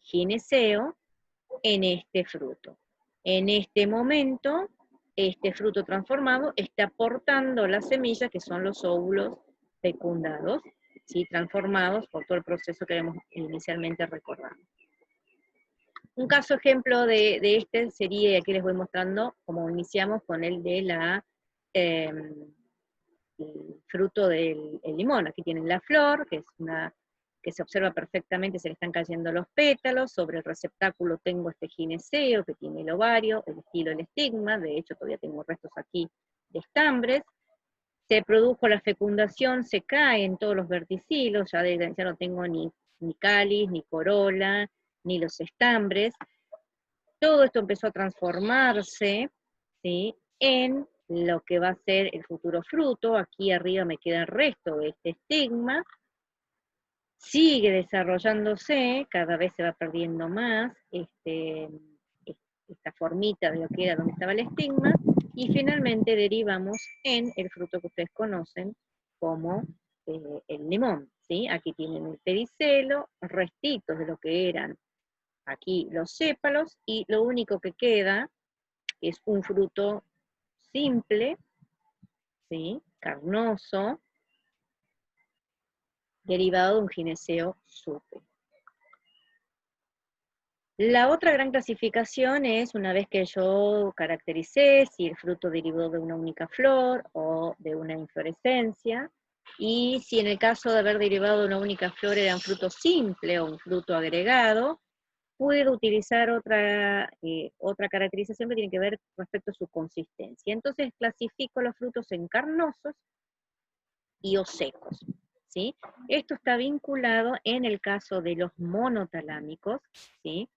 gineceo en este fruto. En este momento, este fruto transformado está portando las semillas, que son los óvulos fecundados, ¿sí?, transformados por todo el proceso que hemos inicialmente recordado. Un caso ejemplo de este sería, y aquí les voy mostrando, como iniciamos con el de el fruto del limón. Aquí tienen la flor, que es una que se observa perfectamente, se le están cayendo los pétalos, sobre el receptáculo tengo este gineceo que tiene el ovario, el estilo, el estigma, de hecho todavía tengo restos aquí de estambres, se produjo la fecundación, se caen todos los verticilos, ya no tengo ni cáliz, ni corola, ni los estambres, todo esto empezó a transformarse, ¿sí?, en lo que va a ser el futuro fruto. Aquí arriba me queda el resto de este estigma, sigue desarrollándose, cada vez se va perdiendo más esta formita de lo que era donde estaba el estigma, y finalmente derivamos en el fruto que ustedes conocen como el limón, ¿sí? Aquí tienen el pedicelo, restitos de lo que eran aquí los sépalos, y lo único que queda es un fruto simple, ¿sí?, carnoso, derivado de un gineceo súpero. La otra gran clasificación es, una vez que yo caractericé si el fruto derivó de una única flor o de una inflorescencia, y si en el caso de haber derivado de una única flor era un fruto simple o un fruto agregado, puedo utilizar otra caracterización que tiene que ver respecto a su consistencia. Entonces clasifico los frutos en carnosos y o secos, ¿sí? Esto está vinculado en el caso de los monotalámicos, ¿sí?,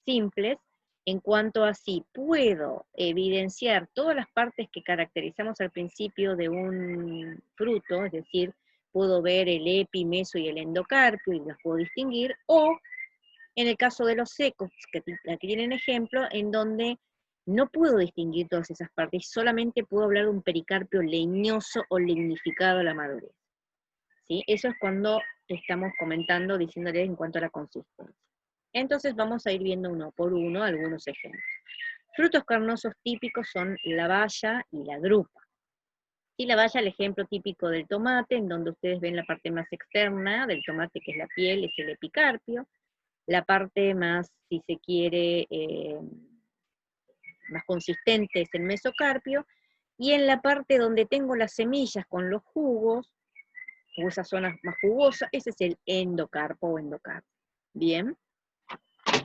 simples, en cuanto a si puedo evidenciar todas las partes que caracterizamos al principio de un fruto, es decir, puedo ver el epi, meso y el endocarpio y los puedo distinguir, o en el caso de los secos, que aquí tienen ejemplo, en donde no puedo distinguir todas esas partes, solamente puedo hablar de un pericarpio leñoso o lignificado a la madurez, ¿sí? Eso es cuando estamos comentando, diciéndoles en cuanto a la consistencia. Entonces vamos a ir viendo uno por uno algunos ejemplos. Frutos carnosos típicos son la baya y la drupa. Y la baya, el ejemplo típico del tomate, en donde ustedes ven la parte más externa del tomate, que es la piel, es el epicarpio. La parte más, si se quiere, más consistente es el mesocarpio. Y en la parte donde tengo las semillas con los jugos, o esa zona más jugosa, ese es el endocarpo o endocarpio. Bien.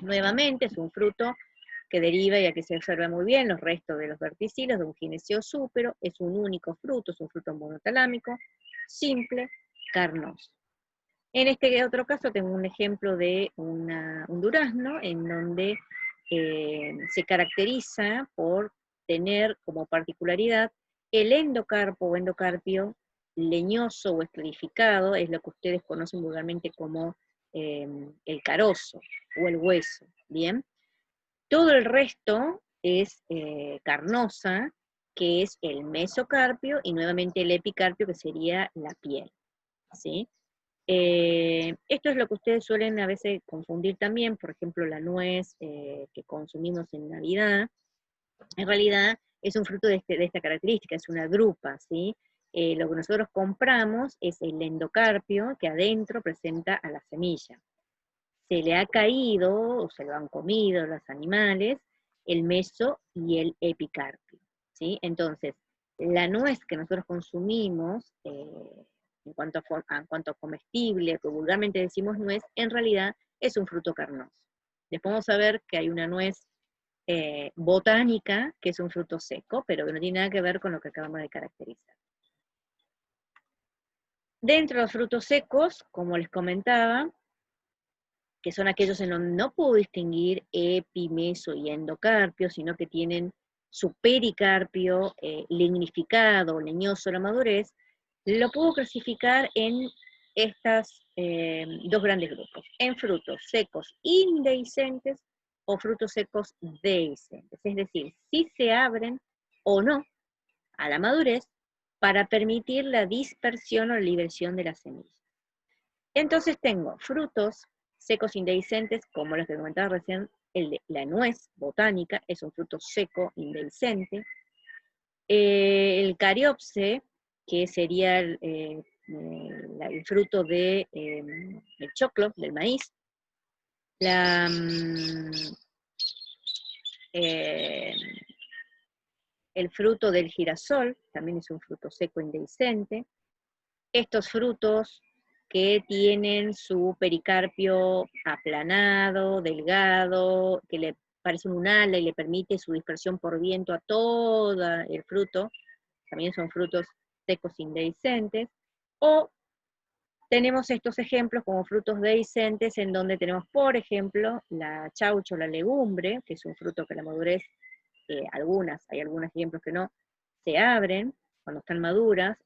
Nuevamente es un fruto que deriva, y aquí se observa muy bien, los restos de los verticilos de un gineceo súpero, es un único fruto, es un fruto monotalámico, simple, carnoso. En este otro caso tengo un ejemplo de un durazno, en donde se caracteriza por tener como particularidad el endocarpo o endocarpio leñoso o estratificado, es lo que ustedes conocen vulgarmente como el carozo o el hueso, ¿bien? Todo el resto es carnosa, que es el mesocarpio, y nuevamente el epicarpio, que sería la piel, ¿sí? Esto es lo que ustedes suelen a veces confundir también, por ejemplo, la nuez que consumimos en Navidad, en realidad es un fruto de esta característica, es una drupa, ¿sí? Lo que nosotros compramos es el endocarpio, que adentro presenta a la semilla. se le ha caído, o se lo han comido los animales, el meso y el epicarpio, ¿sí? Entonces, la nuez que nosotros consumimos, en cuanto a comestible, que vulgarmente decimos nuez, en realidad es un fruto carnoso. Después vamos a ver que hay una nuez botánica, que es un fruto seco, pero que no tiene nada que ver con lo que acabamos de caracterizar. Dentro de los frutos secos, como les comentaba, que son aquellos en donde no puedo distinguir epi, meso y endocarpio, sino que tienen su pericarpio lignificado, leñoso a la madurez, lo puedo clasificar en estos dos grandes grupos, en frutos secos indehiscentes o frutos secos dehiscentes, es decir, si se abren o no a la madurez para permitir la dispersión o la liberación de las semillas. Entonces tengo frutos secos indehiscentes, como los que comentaba recién, la nuez botánica es un fruto seco indehiscente. El cariopse, que sería el fruto del choclo, del maíz. El fruto del girasol, también es un fruto seco indehiscente. Estos frutos que tienen su pericarpio aplanado, delgado, que le parece un ala y le permite su dispersión por viento a todo el fruto, también son frutos secos indehiscentes, o tenemos estos ejemplos como frutos dehiscentes en donde tenemos, por ejemplo, la chaucha o la legumbre, que es un fruto que a la madurez, hay algunos ejemplos que no, se abren cuando están maduras,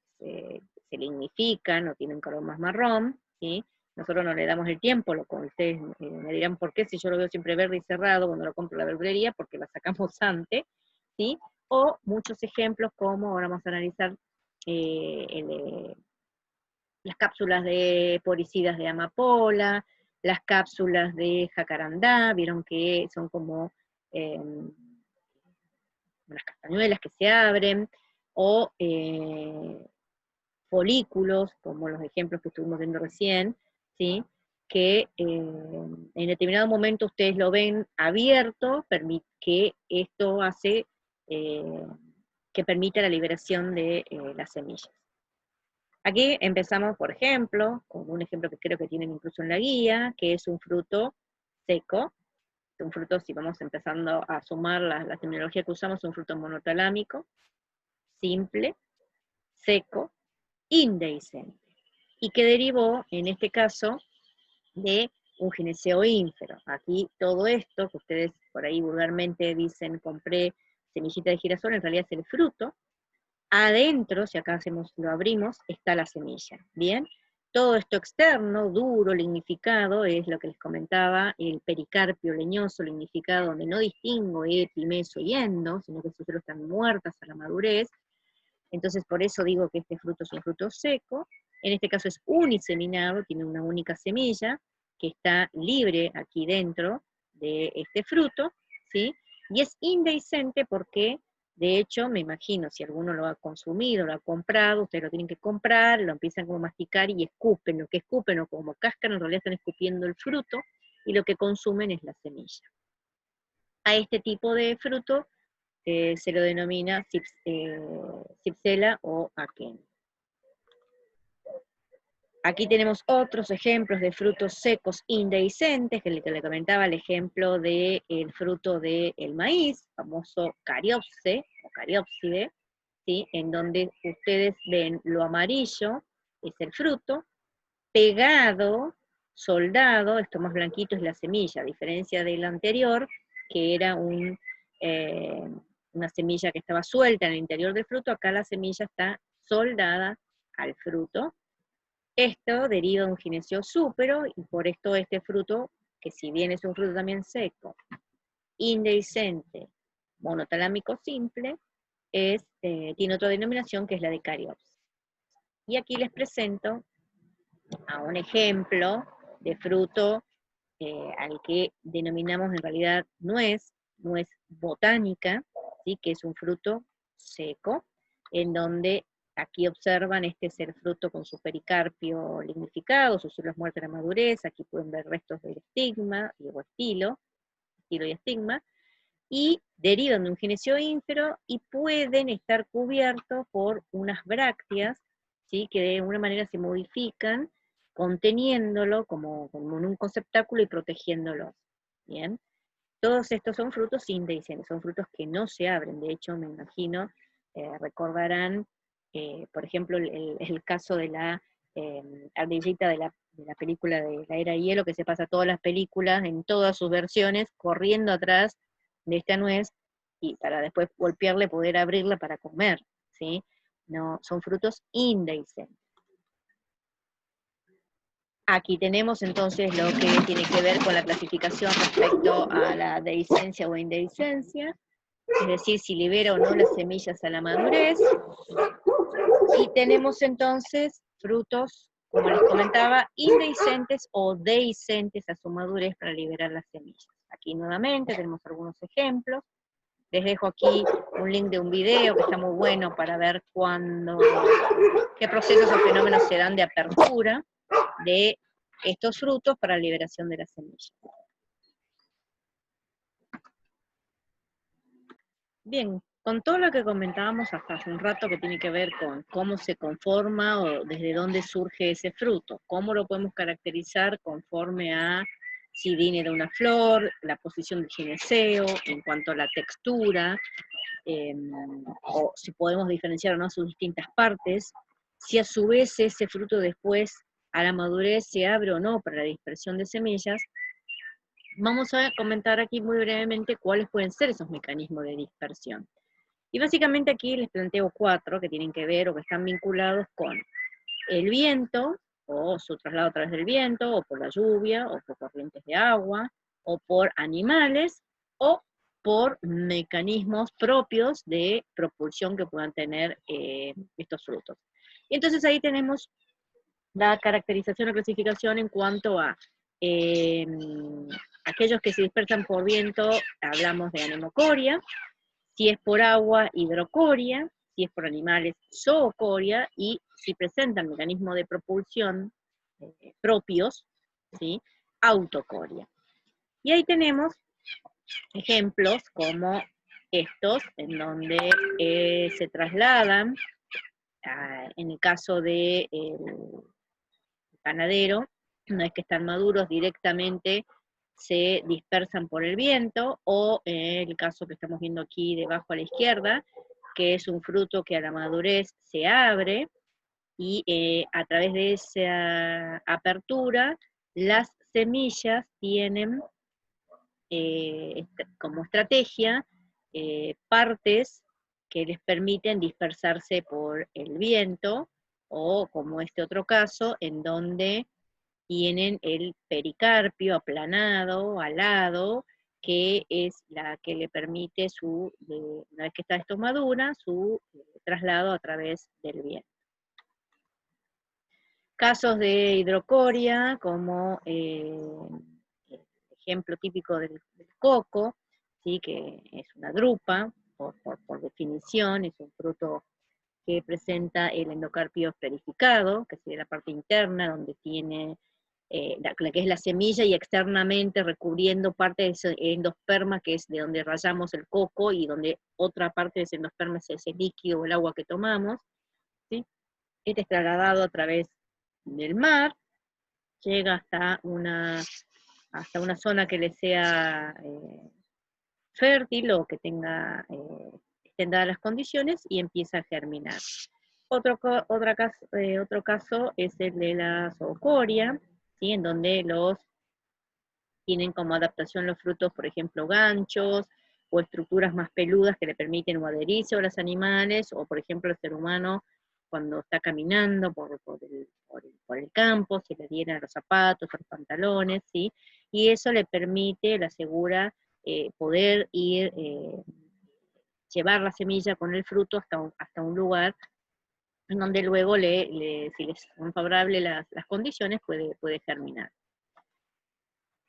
se lignifican o tienen color más marrón, ¿sí? Nosotros no le damos el tiempo, ustedes me dirán por qué, si yo lo veo siempre verde y cerrado cuando lo compro en la verdulería, porque la sacamos antes, ¿sí? O muchos ejemplos como, ahora vamos a analizar las cápsulas de poricidas de amapola, las cápsulas de jacarandá, vieron que son como las castañuelas que se abren, o folículos, como los ejemplos que estuvimos viendo recién, ¿sí? Que en determinado momento ustedes lo ven abierto, que esto hace que permita la liberación de las semillas. Aquí empezamos, por ejemplo, con un ejemplo que creo que tienen incluso en la guía, que es un fruto seco. Un fruto, si vamos empezando a sumar la terminología que usamos, un fruto monotalámico, simple, seco, indehiscente, y que derivó, en este caso, de un gineceo ínfero. Aquí todo esto, que ustedes por ahí vulgarmente dicen, compré semillita de girasol, en realidad es el fruto. Adentro, si acá lo abrimos, está la semilla, ¿bien? Todo esto externo, duro, lignificado, es lo que les comentaba, el pericarpio leñoso, lignificado, donde no distingo epi, meso y endo, sino que sus están muertas a la madurez. Entonces, por eso digo que este fruto es un fruto seco. En este caso es uniseminado, tiene una única semilla, que está libre aquí dentro de este fruto, ¿sí? Y es indehiscente porque, de hecho, me imagino, si alguno lo ha consumido, lo ha comprado, ustedes lo tienen que comprar, lo empiezan como a masticar y escupen. Lo que escupen o como cáscara, en realidad están escupiendo el fruto, y lo que consumen es la semilla. A este tipo de fruto se lo denomina Cypsela o aquen. Aquí tenemos otros ejemplos de frutos secos indehiscentes, que le comentaba el ejemplo del fruto del maíz, famoso cariopse o cariopside, ¿sí? En donde ustedes ven lo amarillo, es el fruto, pegado, soldado, esto más blanquito es la semilla, a diferencia del anterior, que era una semilla que estaba suelta en el interior del fruto, acá la semilla está soldada al fruto. Esto deriva de un gineceo súpero, y por esto este fruto, que si bien es un fruto también seco, indehiscente, monotalámico simple, tiene otra denominación que es la de cariopsis. Y aquí les presento a un ejemplo de fruto al que denominamos en realidad nuez botánica, ¿sí? Que es un fruto seco, en donde Aquí observan, este es el fruto con su pericarpio lignificado, sus células muertas en la madurez, aquí pueden ver restos del estigma, o estilo y estigma, y derivan de un gineceo ínfero y pueden estar cubiertos por unas brácteas, ¿sí? Que de alguna manera se modifican, conteniéndolo como en un conceptáculo y protegiéndolo. ¿Bien? Todos estos son frutos indehiscentes, son frutos que no se abren. De hecho, me imagino, recordarán, por ejemplo, el caso de la ardillita de la película de la Era de Hielo, que se pasa todas las películas, en todas sus versiones, corriendo atrás de esta nuez, y para después golpearle, poder abrirla para comer, ¿sí? No, son frutos indehiscentes. Aquí tenemos entonces lo que tiene que ver con la clasificación respecto a la dehiscencia o indehiscencia, es decir, si libera o no las semillas a la madurez. Y tenemos entonces frutos, como les comentaba, indehiscentes o dehiscentes a su madurez para liberar las semillas. Aquí nuevamente tenemos algunos ejemplos. Les dejo aquí un link de un video que está muy bueno para ver qué procesos o fenómenos se dan de apertura de estos frutos para liberación de las semillas. Bien, con todo lo que comentábamos hasta hace un rato que tiene que ver con cómo se conforma o desde dónde surge ese fruto, cómo lo podemos caracterizar conforme a si viene de una flor, la posición del gineceo, en cuanto a la textura, o si podemos diferenciar o no sus distintas partes, si a su vez ese fruto después a la madurez se abre o no para la dispersión de semillas. Vamos a comentar aquí muy brevemente cuáles pueden ser esos mecanismos de dispersión. Y básicamente aquí les planteo 4 que tienen que ver o que están vinculados con el viento, o su traslado a través del viento, o por la lluvia, o por corrientes de agua, o por animales, o por mecanismos propios de propulsión que puedan tener estos frutos. Y entonces ahí tenemos la caracterización o clasificación en cuanto a aquellos que se dispersan por viento, hablamos de anemocoria, si es por agua, hidrocoria, si es por animales, zoocoria, y si presentan mecanismos de propulsión propios, ¿sí? Autocoria. Y ahí tenemos ejemplos como estos, en donde se trasladan, en el caso del panadero, una vez que están maduros, directamente se dispersan por el viento, o el caso que estamos viendo aquí debajo a la izquierda, que es un fruto que a la madurez se abre, y a través de esa apertura, las semillas tienen como estrategia partes que les permiten dispersarse por el viento, o como este otro caso, en donde tienen el pericarpio aplanado, alado, que es la que le permite una vez que está esto madura, su traslado a través del viento. Casos de hidrocoria, como el ejemplo típico del coco, ¿sí? Que es una drupa, por definición, es un fruto que presenta el endocarpio esferificado, que sería la parte interna, donde tiene la que es la semilla, y externamente recubriendo parte de ese endosperma, que es de donde rayamos el coco, y donde otra parte de ese endosperma es ese líquido o el agua que tomamos, ¿sí? Este es trasladado a través del mar, llega hasta una zona que le sea fértil, o que estén dadas las condiciones, y empieza a germinar. Otro caso es el de la zoocoria, ¿sí? En donde tienen como adaptación los frutos, por ejemplo, ganchos, o estructuras más peludas que le permiten o adherirse a los animales, o por ejemplo el ser humano cuando está caminando por el campo, se le adhieren a los zapatos, a los pantalones, ¿sí? Y eso le permite, le asegura poder llevar la semilla con el fruto hasta un lugar en donde luego, si les son favorables las condiciones, puede germinar.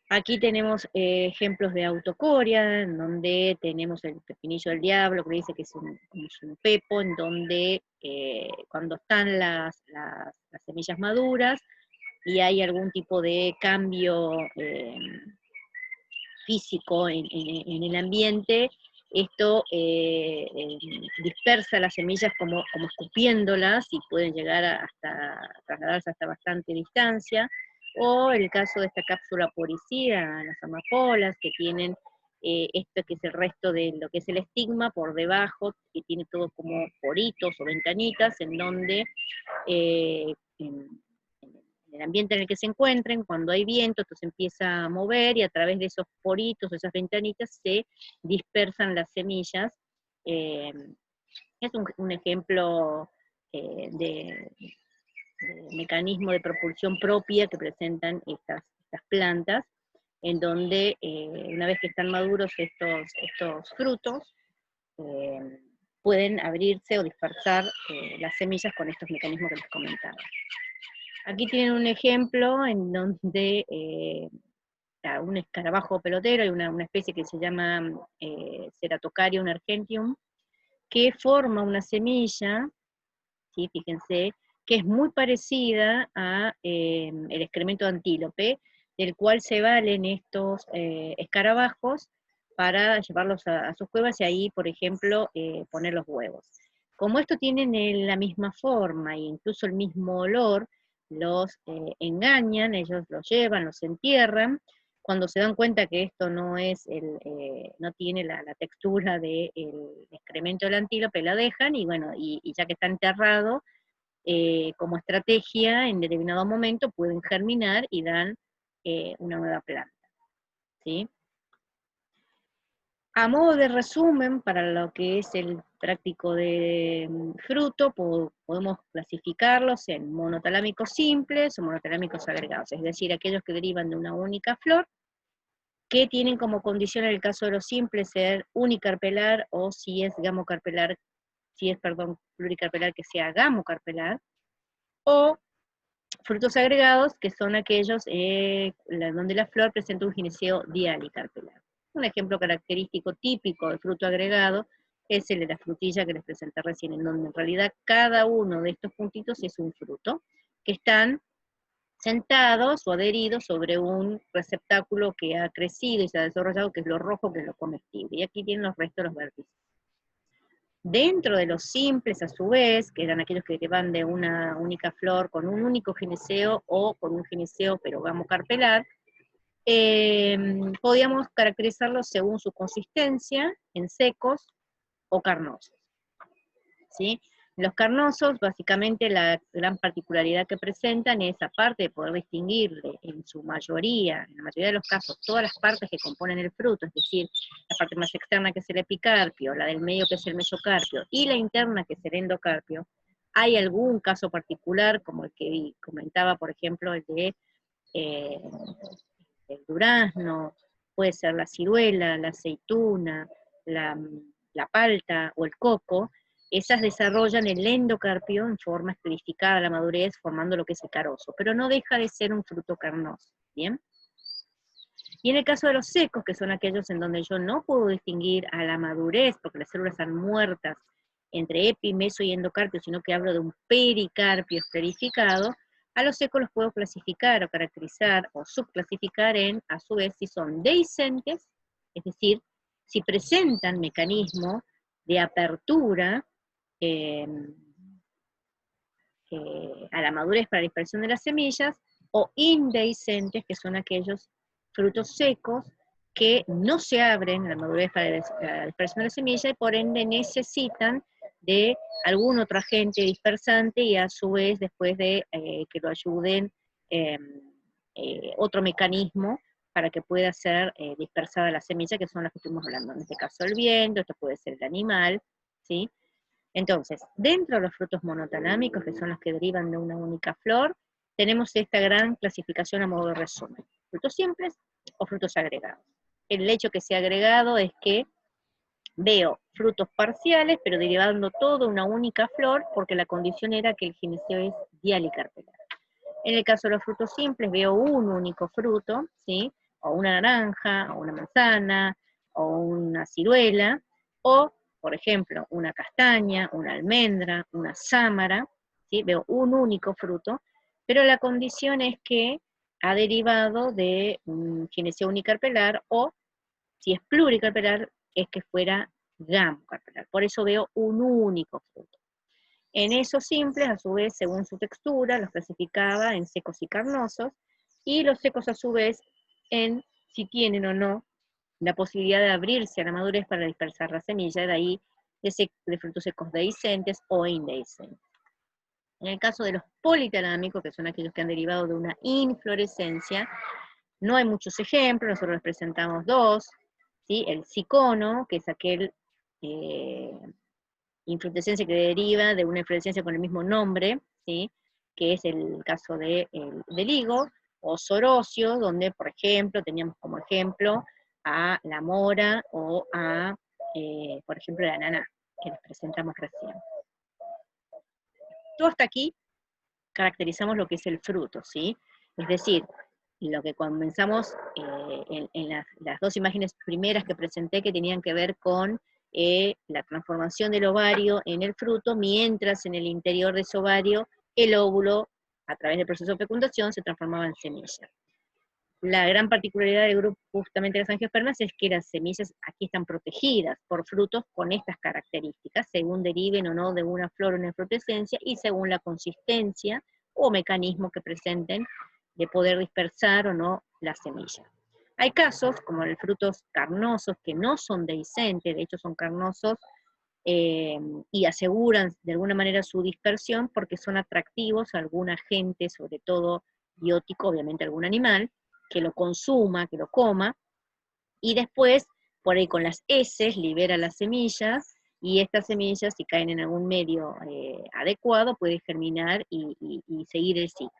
Aquí tenemos ejemplos de autocoria, en donde tenemos el pepinillo del diablo, que dice que es un pepo, en donde cuando están las semillas maduras y hay algún tipo de cambio físico en el ambiente, esto dispersa las semillas como escupiéndolas y pueden llegar hasta trasladarse hasta bastante distancia, o el caso de esta cápsula poricida, las amapolas, que tienen esto que es el resto de lo que es el estigma por debajo, que tiene todo como poritos o ventanitas, en donde en el ambiente en el que se encuentren, cuando hay viento, esto se empieza a mover y a través de esos poritos, esas ventanitas, se dispersan las semillas. Eh, es un ejemplo de mecanismo de propulsión propia que presentan estas plantas, en donde una vez que están maduros estos frutos, eh, pueden abrirse o dispersar las semillas con estos mecanismos que les comentaba. Aquí tienen un ejemplo en donde un escarabajo pelotero, hay una especie que se llama Ceratocarium argentium, que forma una semilla, ¿sí? Fíjense, que es muy parecida a el excremento de antílope, del cual se valen estos escarabajos para llevarlos a sus cuevas y ahí, por ejemplo, poner los huevos. Como estos tienen la misma forma e incluso el mismo olor, los engañan, ellos los llevan, los entierran. Cuando se dan cuenta que esto no es no tiene la textura del excremento del antílope, la dejan y bueno, y ya que está enterrado, como estrategia, en determinado momento pueden germinar y dan una nueva planta, ¿sí? A modo de resumen, para lo que es el práctico de fruto, podemos clasificarlos en monotalámicos simples o monotalámicos agregados, es decir, aquellos que derivan de una única flor, que tienen como condición en el caso de los simples ser unicarpelar o si es gamocarpelar, pluricarpelar, que sea gamocarpelar, o frutos agregados, que son aquellos donde la flor presenta un gineceo dialicarpelar. Un ejemplo característico típico de fruto agregado es el de la frutilla que les presenté recién, en donde en realidad cada uno de estos puntitos es un fruto, que están sentados o adheridos sobre un receptáculo que ha crecido y se ha desarrollado, que es lo rojo, que es lo comestible. Y aquí tienen los restos de los vértices. Dentro de los simples, a su vez, que eran aquellos que van de una única flor con un único gineceo o con un gineceo pero gamocarpelar, podíamos caracterizarlos según su consistencia, en secos o carnosos, ¿sí? Los carnosos, básicamente, la gran particularidad que presentan es, aparte de poder distinguir en su mayoría, en la mayoría de los casos, todas las partes que componen el fruto, es decir, la parte más externa que es el epicarpio, la del medio que es el mesocarpio, y la interna que es el endocarpio. Hay algún caso particular, como el que comentaba, por ejemplo, eh, el durazno, puede ser la ciruela, la aceituna, la palta o el coco. Esas desarrollan el endocarpio en forma esclerificada a la madurez, formando lo que es el carozo, pero no deja de ser un fruto carnoso, ¿bien? Y en el caso de los secos, que son aquellos en donde yo no puedo distinguir a la madurez, porque las células están muertas entre epi, meso y endocarpio, sino que hablo de un pericarpio esclerificado, a los secos los puedo clasificar o caracterizar o subclasificar en, a su vez, si son dehiscentes, es decir, si presentan mecanismo de apertura a la madurez para la dispersión de las semillas, o indehiscentes, que son aquellos frutos secos que no se abren a la madurez para la dispersión de la semilla y por ende necesitan de algún otro agente dispersante y a su vez después de que lo ayuden otro mecanismo para que pueda ser dispersada la semilla, que son las que estuvimos hablando, en este caso el viento, esto puede ser el animal, ¿sí? Entonces, dentro de los frutos monotalámicos, que son los que derivan de una única flor, tenemos esta gran clasificación a modo de resumen. Frutos simples o frutos agregados. El hecho que sea agregado es que veo frutos parciales, pero derivando todo una única flor, porque la condición era que el gineceo es dialicarpelar. En el caso de los frutos simples, veo un único fruto, ¿sí? o una naranja, o una manzana, o una ciruela, o, por ejemplo, una castaña, una almendra, una sámara, ¿sí? Veo un único fruto, pero la condición es que ha derivado de un gineceo unicarpelar, o si es pluricarpelar, es que fuera gamocarpelar. Por eso veo un único fruto. En esos simples, a su vez, según su textura, los clasificaba en secos y carnosos, y los secos a su vez en si tienen o no la posibilidad de abrirse a la madurez para dispersar la semilla, de ahí de frutos secos dehiscentes o indehiscentes. En el caso de los politalámicos, que son aquellos que han derivado de una inflorescencia, no hay muchos ejemplos, nosotros les presentamos dos, ¿sí? El cicono, que es aquel inflorescencia que deriva de una inflorescencia con el mismo nombre, ¿sí? Que es el caso del higo, o sorocio, donde, por ejemplo, teníamos como ejemplo a la mora o a, por ejemplo, la ananá, que les presentamos recién. Todo hasta aquí caracterizamos lo que es el fruto, ¿sí? Es decir, lo que comenzamos en las dos imágenes primeras que presenté, que tenían que ver con la transformación del ovario en el fruto, mientras en el interior de ese ovario el óvulo, a través del proceso de fecundación, se transformaba en semilla. La gran particularidad del grupo justamente de las angiospermas es que las semillas aquí están protegidas por frutos con estas características, según deriven o no de una flor o una inflorescencia, y según la consistencia o mecanismo que presenten de poder dispersar o no la semilla. Hay casos, como los frutos carnosos, que no son dehiscentes, de hecho son carnosos, y aseguran de alguna manera su dispersión porque son atractivos a algún agente, sobre todo biótico, obviamente algún animal, que lo consuma, que lo coma, y después, por ahí con las heces, libera las semillas, y estas semillas, si caen en algún medio adecuado, pueden germinar y seguir el ciclo.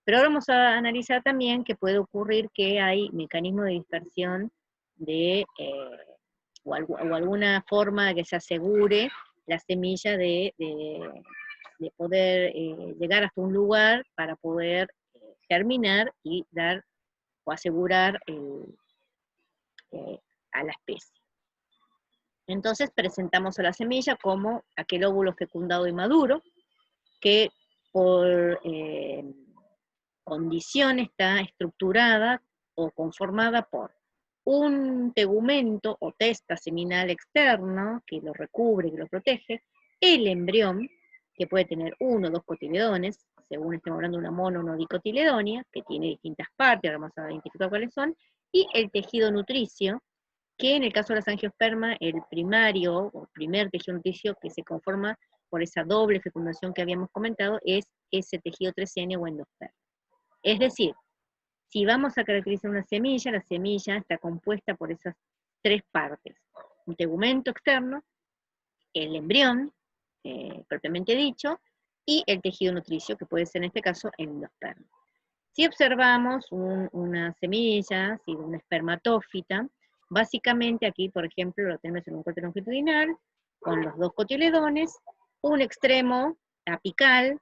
Pero ahora vamos a analizar también que puede ocurrir que hay mecanismos de dispersión o alguna forma de que se asegure la semilla de poder llegar hasta un lugar para poder germinar y dar o asegurar a la especie. Entonces presentamos a la semilla como aquel óvulo fecundado y maduro, que por condición está estructurada o conformada por un tegumento o testa seminal externo que lo recubre, que lo protege, el embrión, que puede tener uno o dos cotiledones, según estemos hablando de una mono o una dicotiledonia, que tiene distintas partes, ahora vamos a identificar cuáles son, y el tejido nutricio, que en el caso de las angiospermas, el primario o primer tejido nutricio que se conforma por esa doble fecundación que habíamos comentado, es ese tejido 3N o endosperma. Es decir, si vamos a caracterizar una semilla, la semilla está compuesta por esas tres partes: un tegumento externo, el embrión, propiamente dicho, y el tejido nutricio, que puede ser en este caso endosperma. Si observamos una semilla, ¿sí?, de una espermatófita, básicamente aquí, por ejemplo, lo tenemos en un corte longitudinal, con los dos cotiledones, un extremo apical,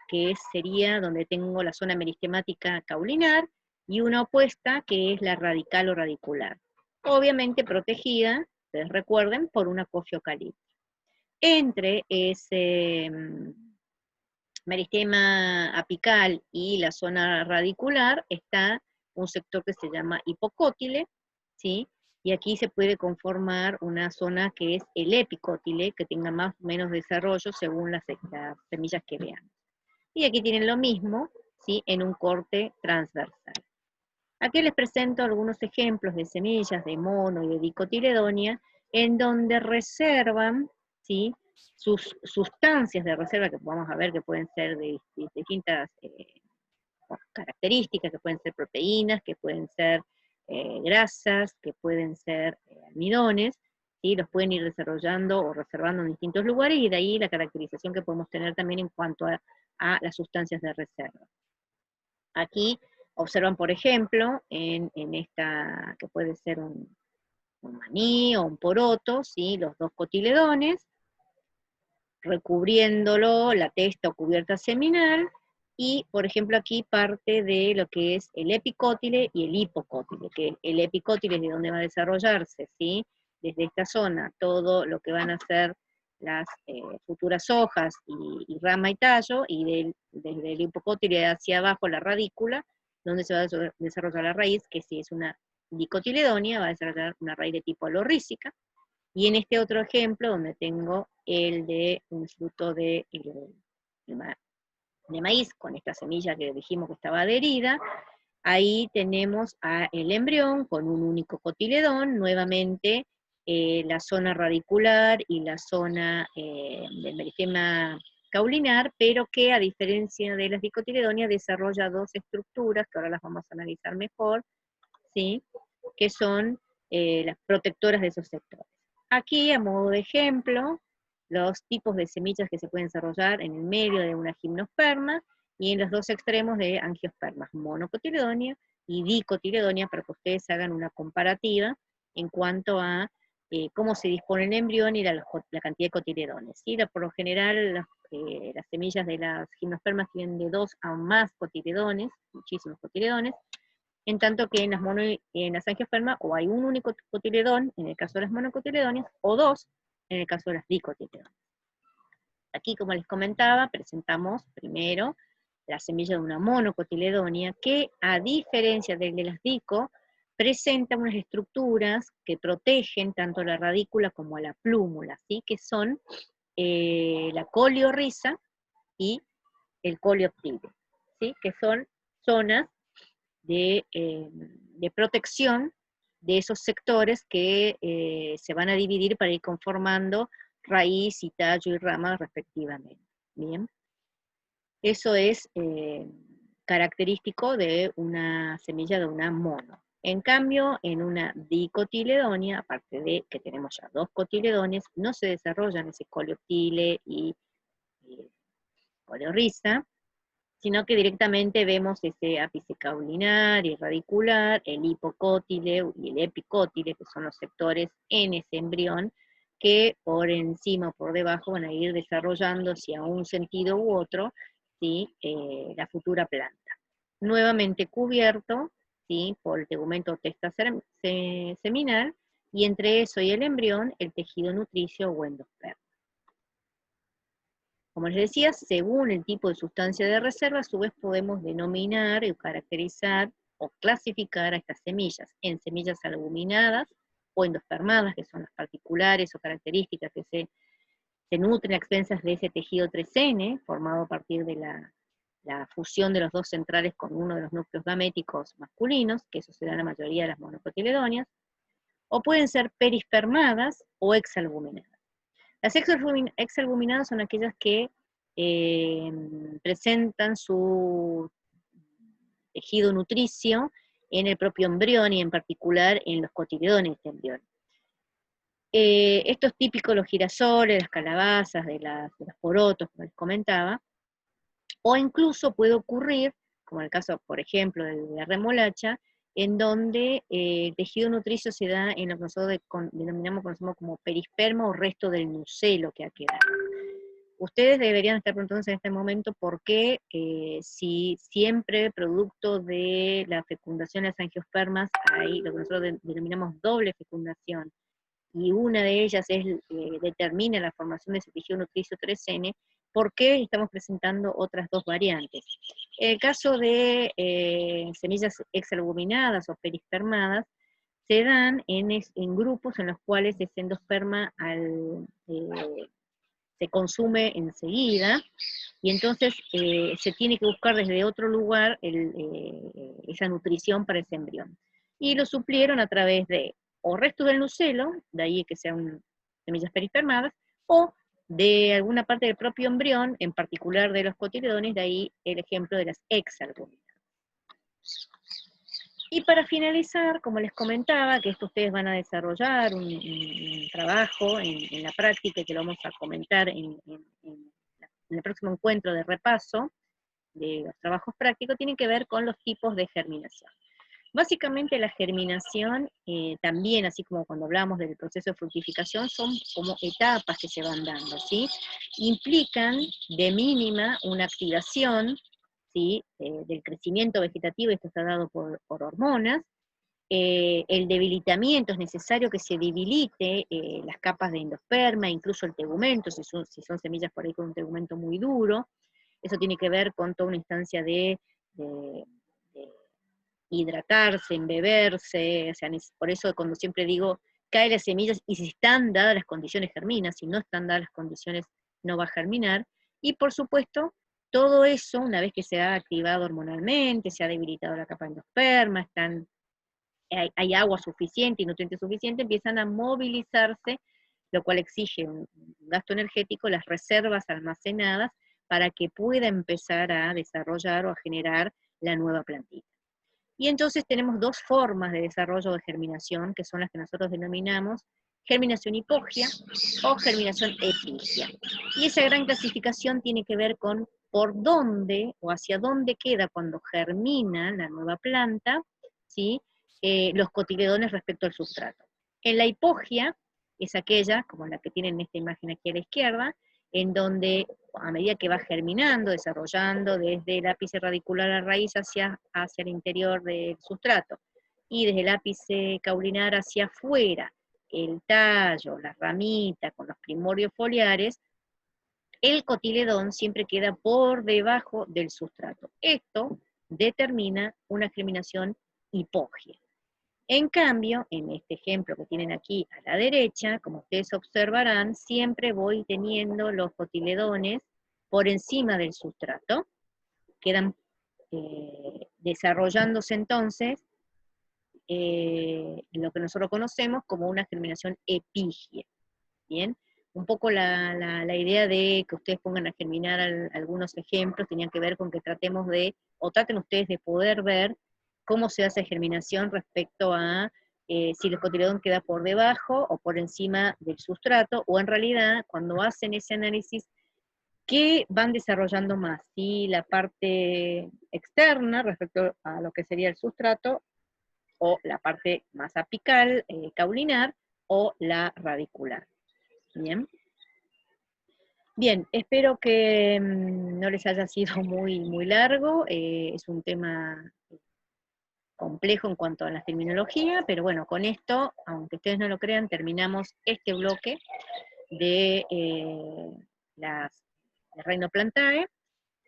que sería donde tengo la zona meristemática caulinar, y una opuesta, que es la radical o radicular. Obviamente protegida, ustedes recuerden, por una cofiocalipto. Entre ese meristema apical y la zona radicular está un sector que se llama hipocótile, ¿sí? Y aquí se puede conformar una zona que es el epicótile, que tenga más o menos desarrollo según las semillas que vean. Y aquí tienen lo mismo, ¿sí?, en un corte transversal. Aquí les presento algunos ejemplos de semillas de mono y de dicotiledonia, en donde reservan, ¿sí?, sus sustancias de reserva, que vamos a ver que pueden ser de distintas características, que pueden ser proteínas, que pueden ser grasas, que pueden ser almidones, ¿sí? Los pueden ir desarrollando o reservando en distintos lugares, y de ahí la caracterización que podemos tener también en cuanto a las sustancias de reserva. Aquí observan, por ejemplo, en esta, que puede ser un maní o un poroto, ¿sí?, los dos cotiledones, recubriéndolo la testa o cubierta seminal, Y, por ejemplo, aquí parte de lo que es el epicótile y el hipocótile, que el epicótile es de donde va a desarrollarse, ¿sí? Desde esta zona, todo lo que van a ser las futuras hojas y rama y tallo, y desde el hipocótile hacia abajo la radícula, donde se va a desarrollar la raíz, que si es una dicotiledonia, va a desarrollar una raíz de tipo alorísica. Y en este otro ejemplo, donde tengo el de un fruto de maíz, con esta semilla que dijimos que estaba adherida, ahí tenemos el embrión con un único cotiledón, nuevamente la zona radicular y la zona del meristema caulinar, pero que a diferencia de las dicotiledonias desarrolla dos estructuras, que ahora las vamos a analizar mejor, ¿sí? Que son las protectoras de esos sectores. Aquí, a modo de ejemplo, los tipos de semillas que se pueden desarrollar en el medio de una gimnosperma y en los dos extremos de angiospermas, monocotiledonia y dicotiledonia, para que ustedes hagan una comparativa en cuanto a cómo se dispone el embrión y la cantidad de cotiledones. ¿Sí? Por lo general, las semillas de las gimnospermas tienen de 2 a más cotiledones, muchísimos cotiledones, en tanto que en las angiospermas o hay un único cotiledón, en el caso de las monocotiledonias, o dos, en el caso de las dicotiledonias. Aquí, como les comentaba, presentamos primero la semilla de una monocotiledonia, que a diferencia de las dico, presenta unas estructuras que protegen tanto la radícula como a la plúmula, ¿sí? Que son la coleorrisa y el coleoptile, ¿sí? Que son zonas de protección de esos sectores que se van a dividir para ir conformando raíz y tallo y rama respectivamente. Bien, eso es característico de una semilla de una mono. En cambio, en una dicotiledonia, aparte de que tenemos ya dos cotiledones, no se desarrollan ese coleoptile y coleorrisa, sino que directamente vemos ese ápice caulinar y radicular, el hipocótile y el epicótile, que son los sectores en ese embrión, que por encima o por debajo van a ir desarrollando, hacia un sentido u otro, ¿sí? La futura planta. Nuevamente cubierto, ¿sí? Por el tegumento o testa seminal, y entre eso y el embrión, el tejido nutricio o endosperma. Como les decía, según el tipo de sustancia de reserva, a su vez podemos denominar y caracterizar o clasificar a estas semillas en semillas albuminadas o endospermadas, que son las particulares o características que se nutren a expensas de ese tejido 3N, formado a partir de la fusión de los dos centrales con uno de los núcleos gaméticos masculinos, que eso se da en la mayoría de las monocotiledonias, o pueden ser perispermadas o exalbuminadas. Las exalbuminadas son aquellas que presentan su tejido nutricio en el propio embrión y en particular en los cotiledones de este embrión. Esto es típico los girasoles, las calabazas, de los porotos, como les comentaba, o incluso puede ocurrir, como en el caso, por ejemplo, de la remolacha, en donde el tejido nutricio se da en lo que nosotros conocemos como perisperma o resto del nucelo que ha quedado. Ustedes deberían estar preguntándose en este momento por qué, si siempre producto de la fecundación de las angiospermas hay lo que nosotros denominamos doble fecundación, y una de ellas determina la formación de ese tejido nutricio 3N, ¿por qué estamos presentando otras dos variantes? En el caso de semillas exalbuminadas o perispermadas, se dan en grupos en los cuales ese endosperma se consume enseguida, y entonces se tiene que buscar desde otro lugar esa nutrición para ese embrión. Y lo suplieron a través de o restos del nucelo, de ahí que sean semillas perispermadas, o de alguna parte del propio embrión, en particular de los cotiledones, de ahí el ejemplo de las exalbuminadas. Y para finalizar, como les comentaba, que esto ustedes van a desarrollar un trabajo en la práctica, que lo vamos a comentar en el próximo encuentro de repaso de los trabajos prácticos, tiene que ver con los tipos de germinación. Básicamente la germinación, también, así como cuando hablamos del proceso de fructificación, son como etapas que se van dando, ¿sí? Implican de mínima una activación, ¿sí? Del crecimiento vegetativo, esto está dado por hormonas. El debilitamiento, es necesario que se debilite las capas de endosperma, incluso el tegumento, si son semillas por ahí con un tegumento muy duro. Eso tiene que ver con toda una instancia de hidratarse, embeberse, o sea, por eso cuando siempre digo, cae las semillas y si están dadas las condiciones germina, si no están dadas las condiciones no va a germinar, y por supuesto, todo eso, una vez que se ha activado hormonalmente, se ha debilitado la capa endosperma, hay agua suficiente y nutrientes suficientes, empiezan a movilizarse, lo cual exige un gasto energético, las reservas almacenadas, para que pueda empezar a desarrollar o a generar la nueva plantita. Y entonces tenemos dos formas de desarrollo de germinación, que son las que nosotros denominamos germinación hipogia o germinación epigia. Y esa gran clasificación tiene que ver con por dónde o hacia dónde queda cuando germina la nueva planta, ¿sí? Los cotiledones respecto al sustrato. En la hipogia es aquella, como la que tienen en esta imagen aquí a la izquierda, en donde a medida que va germinando, desarrollando desde el ápice radicular a raíz hacia el interior del sustrato, y desde el ápice caulinar hacia afuera, el tallo, la ramita, con los primordios foliares, el cotiledón siempre queda por debajo del sustrato. Esto determina una germinación hipogia. En cambio, en este ejemplo que tienen aquí a la derecha, como ustedes observarán, siempre voy teniendo los cotiledones por encima del sustrato, quedan desarrollándose entonces lo que nosotros conocemos como una germinación epigia. ¿Bien? Un poco la idea de que ustedes pongan a germinar algunos ejemplos tenían que ver con que tratemos de, o traten ustedes de poder ver cómo se hace germinación respecto a si el cotiledón queda por debajo o por encima del sustrato, o en realidad, cuando hacen ese análisis, ¿qué van desarrollando más? Si la parte externa respecto a lo que sería el sustrato, o la parte más apical, caulinar, o la radicular. Bien. Bien, espero que no les haya sido muy largo, es un tema complejo en cuanto a la terminología, pero bueno, con esto, aunque ustedes no lo crean, terminamos este bloque de de Reino Plantae,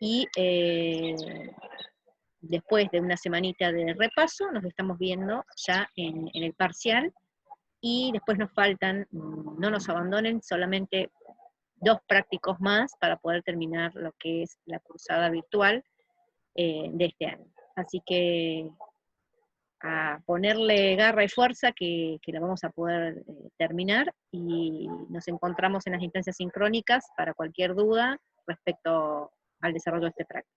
y después de una semanita de repaso, nos estamos viendo ya en el parcial, y después nos faltan, no nos abandonen, solamente 2 prácticos más para poder terminar lo que es la cursada virtual de este año. Así que a ponerle garra y fuerza que la vamos a poder terminar, y nos encontramos en las instancias sincrónicas para cualquier duda respecto al desarrollo de este práctico.